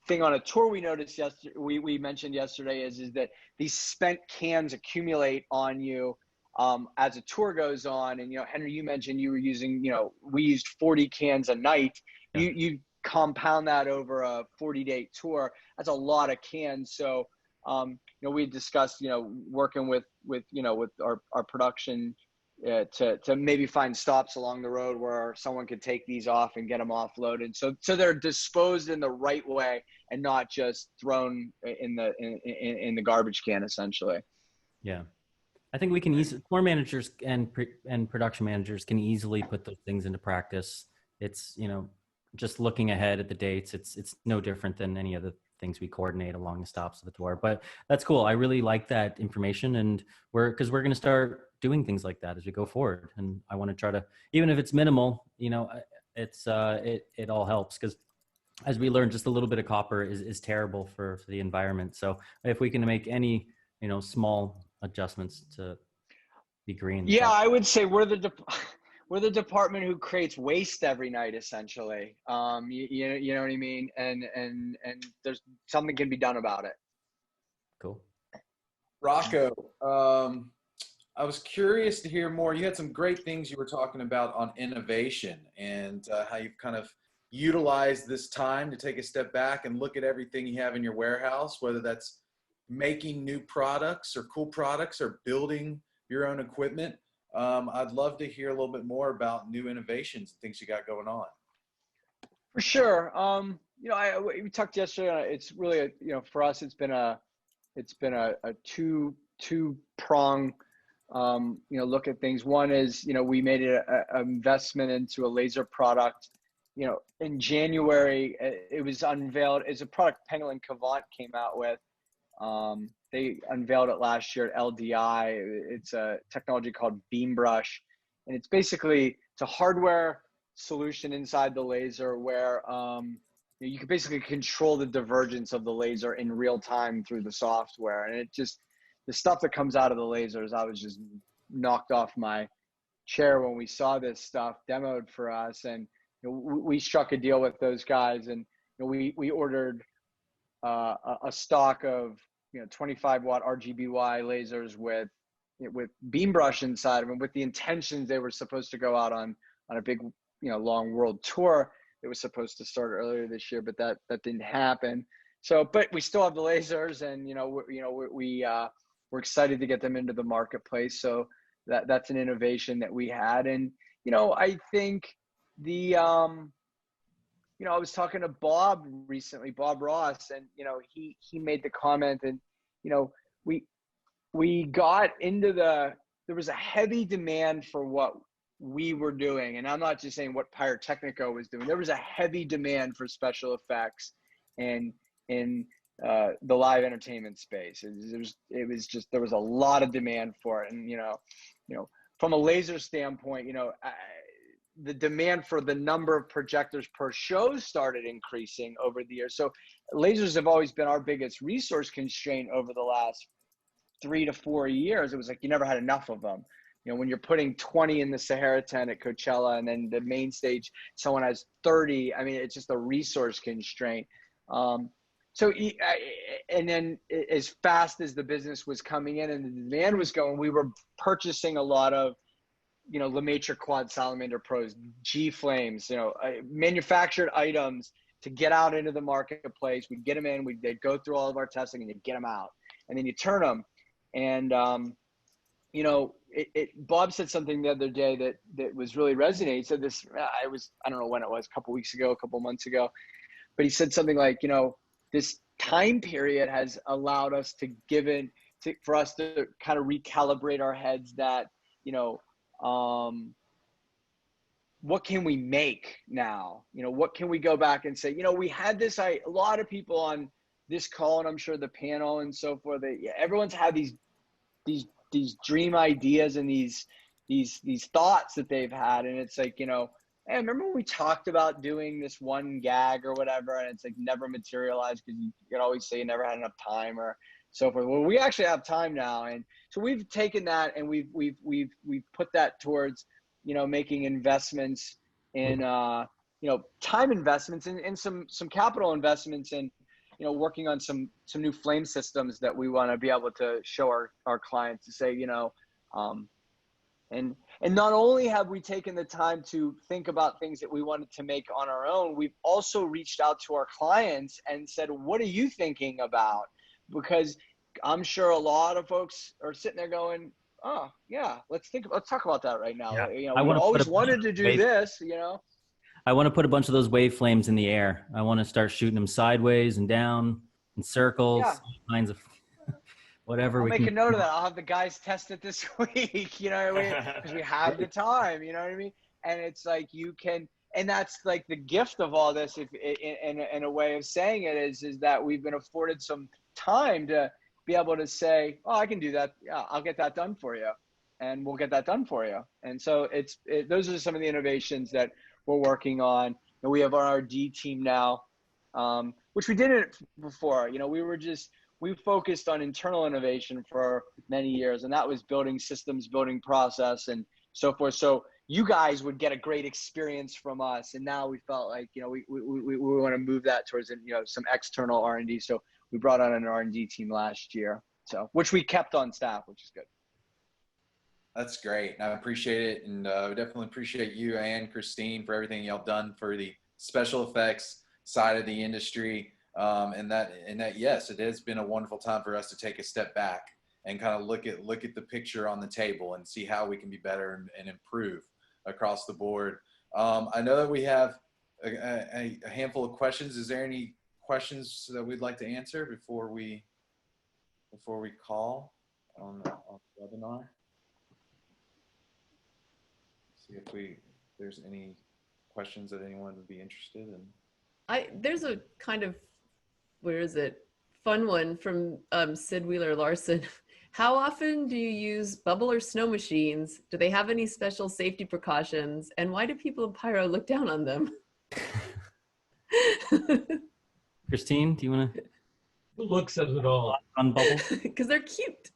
Speaker 4: thing on a tour we noticed yesterday, we mentioned yesterday is that these spent cans accumulate on you as a tour goes on. And Henry, you mentioned you were using, we used 40 cans a night. Yeah. You compound that over a 40-day tour. That's a lot of cans. So we discussed working with our production to maybe find stops along the road where someone could take these off and get them offloaded. So they're disposed in the right way and not just thrown in the garbage can, essentially.
Speaker 2: Yeah. I think we can tour managers and production managers can easily put those things into practice. It's, just looking ahead at the dates, it's no different than any of the things we coordinate along the stops of the tour. But that's cool. I really like that information, and we're going to start doing things like that as we go forward. And I want to try to, even if it's minimal, it all helps, because as we learned, just a little bit of copper is terrible for the environment. So if we can make any, small adjustments to be green.
Speaker 4: Yeah, I would say we're the department who creates waste every night, essentially. You know what I mean? And there's something can be done about it.
Speaker 2: Cool.
Speaker 1: Rocco, I was curious to hear more. You had some great things you were talking about on innovation and how you've kind of utilized this time to take a step back and look at everything you have in your warehouse, whether that's making new products or cool products or building your own equipment. I'd love to hear a little bit more about new innovations and things you got going on.
Speaker 4: For sure. We talked yesterday. It's really, for us, it's been a two-prong, look at things. One is, we made an investment into a laser product. In January, it was unveiled. It's a product Pangolin Cavant came out with. They unveiled it last year at LDI. It's a technology called BeamBrush, and it's a hardware solution inside the laser where you can basically control the divergence of the laser in real time through the software. And the stuff that comes out of the lasers, I was just knocked off my chair when we saw this stuff demoed for us. And we struck a deal with those guys, and we ordered a stock of 25 watt RGBY lasers with beam brush inside of them, with the intentions they were supposed to go out on a big long world tour. It was supposed to start earlier this year, but that didn't happen. So, but we still have the lasers, and we're excited to get them into the marketplace. So that's an innovation that we had. And I think I was talking to Bob recently, Bob Ross, and he made the comment, and we got into there was a heavy demand for what we were doing, and I'm not just saying what Pyrotechnico was doing. There was a heavy demand for special effects and in the live entertainment space. There was a lot of demand for it, and from a laser standpoint, the demand for the number of projectors per show started increasing over the years. So lasers have always been our biggest resource constraint over the last 3 to 4 years. It was like you never had enough of them. When you're putting 20 in the Sahara tent at Coachella, and then the main stage, someone has 30. I mean, it's just a resource constraint. And then as fast as the business was coming in and the demand was going, we were purchasing a lot of, Lemaitre Quad Salamander Pros, G Flames, manufactured items to get out into the marketplace. We'd get them in, they'd go through all of our testing, and you'd get them out, and then you turn them. And, Bob said something the other day that was really resonating. He said this, I don't know when it was, a couple weeks ago, a couple months ago, but he said something like, this time period has allowed us for us to kind of recalibrate our heads that, what can we make now? What can we go back and say, we had this, a lot of people on this call, and I'm sure the panel and so forth, everyone's had these dream ideas and these thoughts that they've had. And it's like, hey, remember when we talked about doing this one gag or whatever, and it's like never materialized because you could always say you never had enough time or so forth. Well, we actually have time now. And so we've taken that and we've put that towards, making investments in, time investments and some capital investments in, working on some new flame systems that we want to be able to show our clients to say, and not only have we taken the time to think about things that we wanted to make on our own, we've also reached out to our clients and said, what are you thinking about? Because I'm sure a lot of folks are sitting there going, oh yeah, let's talk about that right now.
Speaker 2: Yeah.
Speaker 4: We always wanted to do this,
Speaker 2: I want to put a bunch of those wave flames in the air. I want to start shooting them sideways and down in circles, all kinds of whatever.
Speaker 4: I'll make a note of that. I'll have the guys test it this week, because we have the time, you know what I mean? And it's like you can, and that's like the gift of all this, if in a way of saying it is that we've been afforded some time to be able to say, oh, I can do that. Yeah, I'll get that done for you. And we'll get that done for you. And so those are some of the innovations that we're working on. And we have our R&D team now, which we didn't before. We focused on internal innovation for many years, and that was building systems, building process, and so forth. So you guys would get a great experience from us. And now we felt like, we want to move that towards, some external R&D. So we brought on an R&D team last year, which we kept on staff, which is good.
Speaker 1: That's great. I appreciate it. And we definitely appreciate you and Christine for everything y'all done for the special effects side of the industry. And that, yes, it has been a wonderful time for us to take a step back and kind of look at the picture on the table and see how we can be better and improve across the board. I know that we have a handful of questions. Is there any questions that we'd like to answer before we call on the webinar? See if there's any questions that anyone would be interested in.
Speaker 3: There's a kind of, fun one from Sid Wheeler Larson. How often do you use bubble or snow machines? Do they have any special safety precautions? And why do people in Pyro look down on them?
Speaker 2: Christine, do you want to?
Speaker 8: The look says it all.
Speaker 2: On bubble?
Speaker 3: Because they're cute.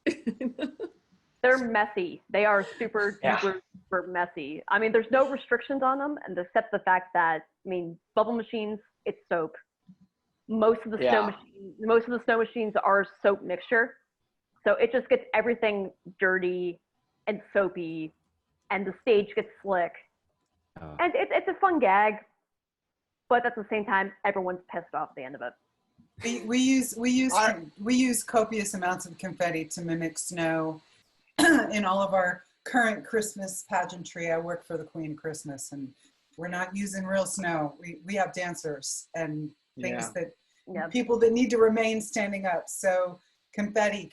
Speaker 6: They're messy. They are super messy. I mean, there's no restrictions on them, and except the fact that, bubble machines, it's soap. most of the snow machines are soap mixture, so it just gets everything dirty and soapy, and the stage gets slick.
Speaker 2: Oh.
Speaker 6: And it's a fun gag, but at the same time, everyone's pissed off at the end of it.
Speaker 5: We use copious amounts of confetti to mimic snow in all of our current Christmas pageantry. I work for the Queen of Christmas, and we're not using real snow. We have dancers and things that people that need to remain standing up. So confetti,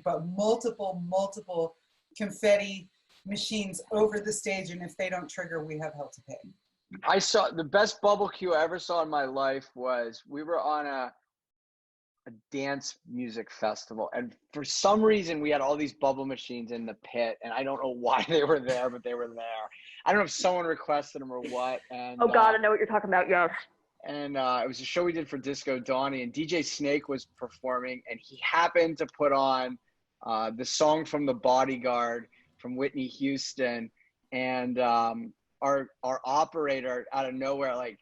Speaker 5: but multiple confetti machines over the stage, and if they don't trigger, we have hell to pay.
Speaker 4: I saw the best bubble cue I ever saw in my life was we were on a dance music festival, and for some reason we had all these bubble machines in the pit, and I don't know why they were there, but they were there. I don't know if someone requested them or what. And
Speaker 6: oh God, I know what you're talking about. Yes.
Speaker 4: And it was a show we did for Disco Donnie, and DJ Snake was performing, and he happened to put on the song from The Bodyguard from Whitney Houston, and our operator out of nowhere like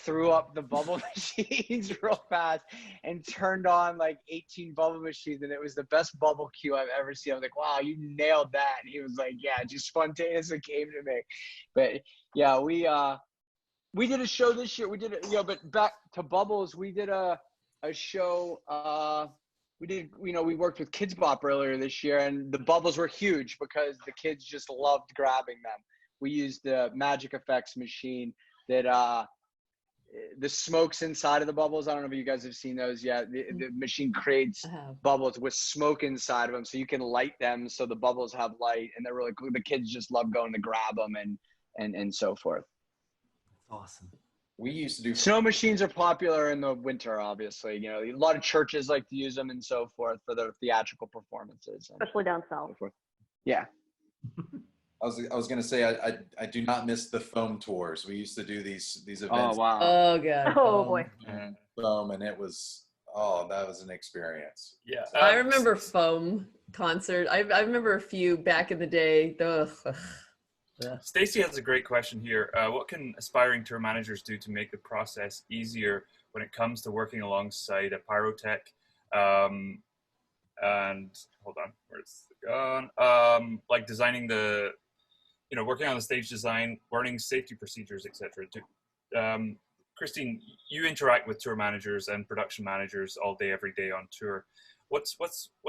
Speaker 4: threw up the bubble machines real fast and turned on like 18 bubble machines, and it was the best bubble cue I've ever seen. I was like, wow, you nailed that. And he was like, yeah, just spontaneously came to me. But yeah, we did a show this year. We did it, but back to bubbles, we did a show. We worked with Kids Bop earlier this year, and the bubbles were huge because the kids just loved grabbing them. We used the Magic Effects machine that the smokes inside of the bubbles. I don't know if you guys have seen those yet. The machine creates bubbles with smoke inside of them, so you can light them so the bubbles have light, and they're really cool. The kids just love going to grab them and so forth.
Speaker 2: That's awesome.
Speaker 1: We used to do
Speaker 4: snow machines are popular in the winter, obviously. A lot of churches like to use them and so forth for their theatrical performances,
Speaker 6: especially down south.
Speaker 4: So yeah.
Speaker 1: I was gonna say I do not miss the foam tours. We used to do these events.
Speaker 4: Oh wow.
Speaker 3: Oh god.
Speaker 6: Oh boy.
Speaker 1: Foam, and it was that was an experience.
Speaker 7: Yeah.
Speaker 3: I remember foam concert. I remember a few back in the day.
Speaker 7: Stacy has a great question here. What can aspiring tour managers do to make the process easier when it comes to working alongside a pyrotech? And hold on, where's it gone? Like designing working on the stage design, learning safety procedures, etc. Christine, you interact with tour managers and production managers all day, every day on tour. What's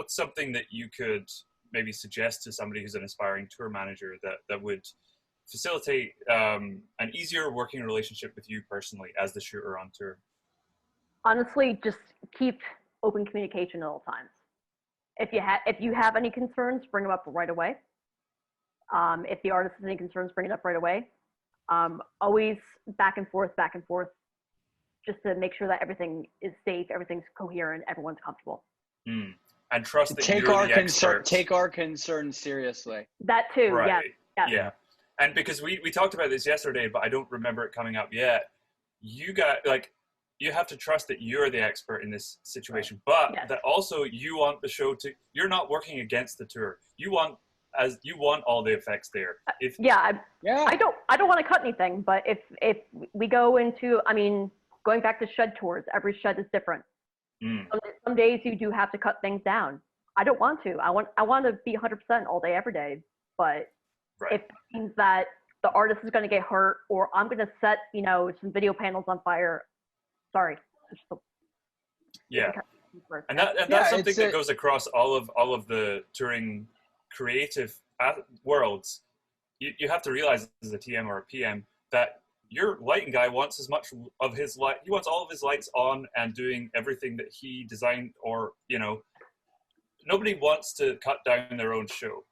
Speaker 7: something that you could maybe suggest to somebody who's an aspiring tour manager that would facilitate an easier working relationship with you personally as the shooter on tour?
Speaker 6: Honestly, just keep open communication at all times. If you have any concerns, bring them up right away. If the artist has any concerns, bring it up right away. Always back and forth, just to make sure that everything is safe, everything's coherent, everyone's comfortable.
Speaker 7: And trust that you're the expert.
Speaker 4: Take our concerns seriously.
Speaker 6: That too,
Speaker 7: right.
Speaker 6: Yeah.
Speaker 7: And because we talked about this yesterday, but I don't remember it coming up yet. You have to trust that you're the expert in this situation, but that also you want the show to. You're not working against the tour. You want all the effects there. I don't want to cut anything, but if we go into, going back to shed tours, every shed is different. Some days you do have to cut things down. I don't want to. I want to be 100% all day, every day. But if it means that the artist is going to get hurt, or I'm going to set, some video panels on fire, sorry. And that's something that goes across all of the touring creative worlds. You have to realize as a TM or a PM that your lighting guy wants as much of his light. He wants all of his lights on and doing everything that he designed, or nobody wants to cut down their own show,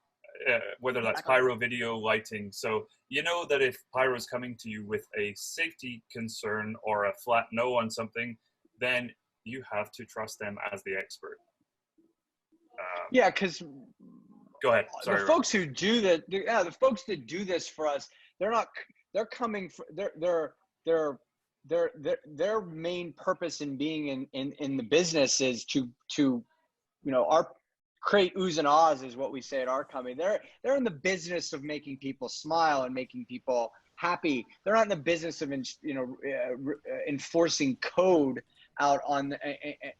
Speaker 7: whether that's pyro, video, lighting. So that if Pyro's coming to you with a safety concern or a flat no on something, then you have to trust them as the expert.
Speaker 4: Because
Speaker 7: go ahead. Sorry,
Speaker 4: the folks who do that, the folks that do this for us, they're coming for their main purpose in being in the business is to create oohs and ahs, is what we say at our company. They're in the business of making people smile and making people happy. They're not in the business of enforcing code out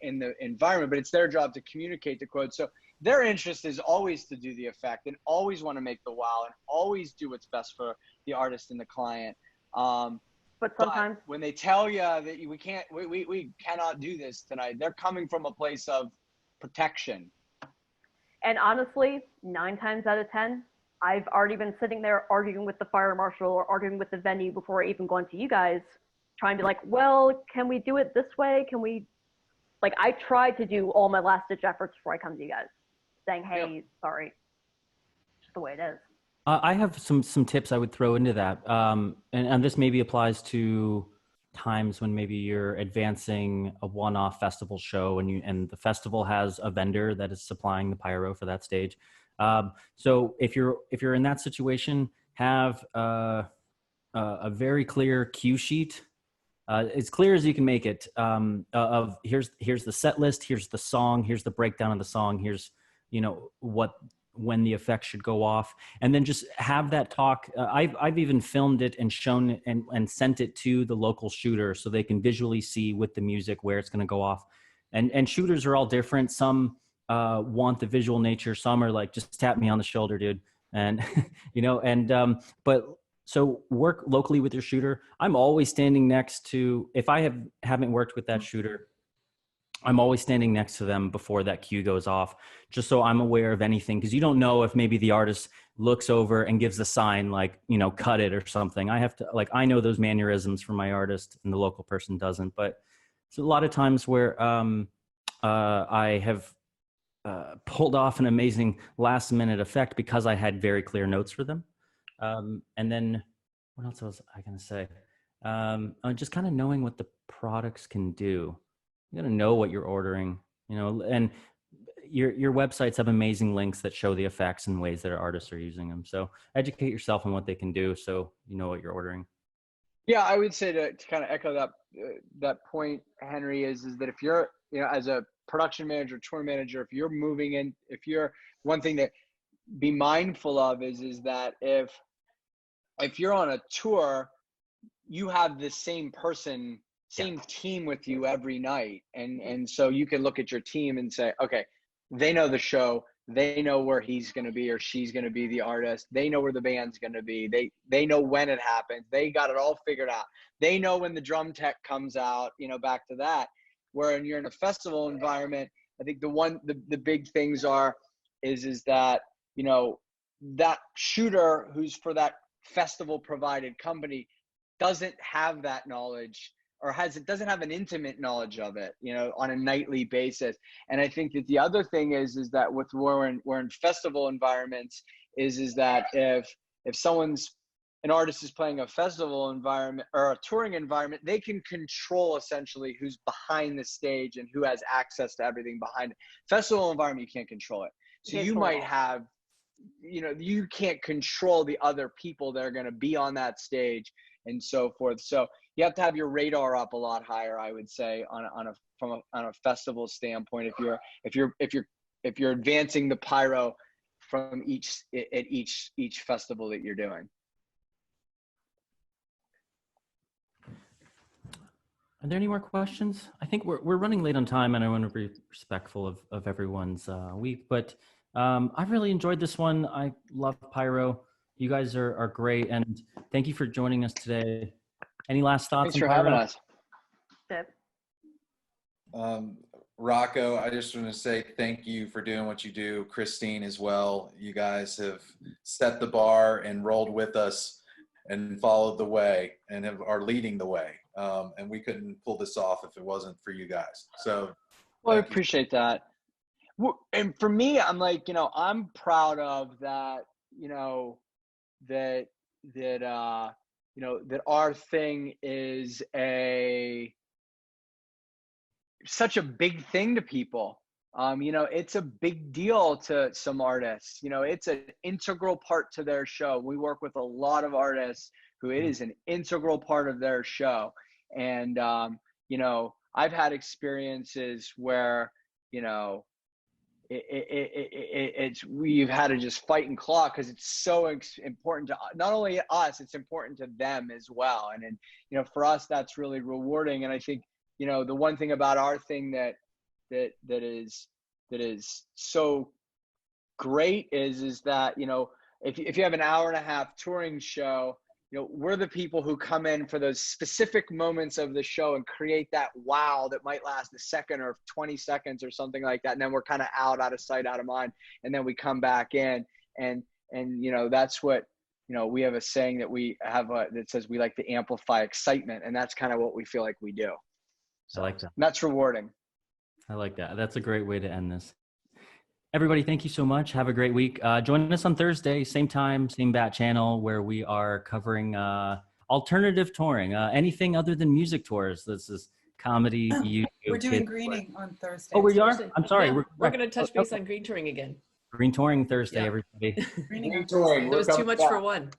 Speaker 4: in the environment, but it's their job to communicate the quote. So their interest is always to do the effect and always want to make the wow and always do what's best for the artist and the client.
Speaker 6: But sometimes
Speaker 4: when they tell you that we cannot do this tonight, they're coming from a place of protection.
Speaker 6: And honestly, 9 times out of 10, I've already been sitting there arguing with the fire marshal or arguing with the venue before I even going to you guys, trying to be like, well, can we do it this way? Can we, like, I tried to do all my last ditch efforts before I come to you guys, saying, hey, sorry, just the way it is.
Speaker 2: I have some tips I would throw into that. And this maybe applies to times when maybe you're advancing a one-off festival show and the festival has a vendor that is supplying the pyro for that stage. So if you're in that situation, have a very clear cue sheet, as clear as you can make it, of here's the set list, here's the song, here's the breakdown of the song, here's when the effects should go off, and then just have that talk. I've even filmed it and shown it and sent it to the local shooter so they can visually see with the music where it's going to go off. And shooters are all different. Some want the visual nature. Some are like, just tap me on the shoulder, dude. And but so work locally with your shooter. I'm always standing next to, if I haven't worked with that shooter, I'm always standing next to them before that cue goes off, just so I'm aware of anything. Because you don't know if maybe the artist looks over and gives a sign like, cut it or something. I have to, I know those mannerisms from my artist and the local person doesn't. But it's a lot of times where I have pulled off an amazing last minute effect because I had very clear notes for them. And then what else was I going to say? Just kind of knowing what the products can do. You got to know what you're ordering, and your websites have amazing links that show the effects and ways that our artists are using them. So educate yourself on what they can do so you know what you're ordering.
Speaker 4: Yeah, I would say to kind of echo that point, Henry, is that if you're, as a production manager, tour manager, if you're moving in, one thing to be mindful of is that if you're on a tour, you have the same team with you every night. And so you can look at your team and say, okay, they know the show. They know where he's going to be or she's going to be, the artist. They know where the band's going to be. They know when it happens. They got it all figured out. They know when the drum tech comes out, back to that. Where when you're in a festival environment, I think the big things is that, that shooter who's for that festival provided company doesn't have that knowledge, or doesn't have an intimate knowledge of it, on a nightly basis. And I think that the other thing is that we're in festival environments is that if an artist is playing a festival environment or a touring environment, they can control essentially who's behind the stage and who has access to everything behind it. Festival environment, you can't control it. So you might have, you can't control the other people that are going to be on that stage and so forth. So you have to have your radar up a lot higher, I would say, on a festival standpoint. If you're advancing the pyro from each festival that you're doing.
Speaker 2: Are there any more questions? I think we're running late on time, and I want to be respectful of everyone's week. But I've really enjoyed this one. I love pyro. You guys are great, and thank you for joining us today. Any last thoughts?
Speaker 4: Thanks for having us.
Speaker 1: Rocco, I just want to say thank you for doing what you do. Christine as well. You guys have set the bar and rolled with us and followed the way and are leading the way. And we couldn't pull this off if it wasn't for you guys. So,
Speaker 4: well, I appreciate that. And for me, I'm like, I'm proud of that, that our thing is such a big thing to people. It's a big deal to some artists. It's an integral part to their show. We work with a lot of artists who it is an integral part of their show. And, I've had experiences where, we've had to just fight and claw because it's so important to not only us, it's important to them as well. And for us, that's really rewarding. And I think, you know, the one thing about our thing that is so great is that, you know, if you have an hour and a half touring show, you know, we're the people who come in for those specific moments of the show and create that wow that might last a second or 20 seconds or something like that. And then we're kind of out of sight, out of mind. And then we come back in and, you know, that's what, you know, we have a saying that we have that says we like to amplify excitement. And that's kind of what we feel like we do. So
Speaker 2: I like that.
Speaker 4: That's rewarding.
Speaker 2: I like that. That's a great way to end this. Everybody, thank you so much. Have a great week. Join us on Thursday, same time, same bat channel, where we are covering alternative touring, anything other than music tours. This is comedy, YouTube.
Speaker 5: We're doing greening on Thursday.
Speaker 2: Oh, we are?
Speaker 3: Thursday.
Speaker 2: I'm sorry.
Speaker 3: Yeah, we're going to touch base on green touring again.
Speaker 2: Green touring Thursday,
Speaker 3: Yeah.
Speaker 2: everybody.
Speaker 5: Greening
Speaker 4: touring.
Speaker 3: There was too much for one.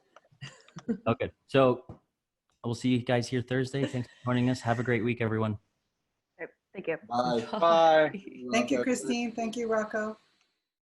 Speaker 2: Okay. So we'll see you guys here Thursday. Thanks for joining us. Have a great week, everyone.
Speaker 6: Thank you.
Speaker 4: Bye.
Speaker 5: Thank you, Christine. Thank you, Rocco.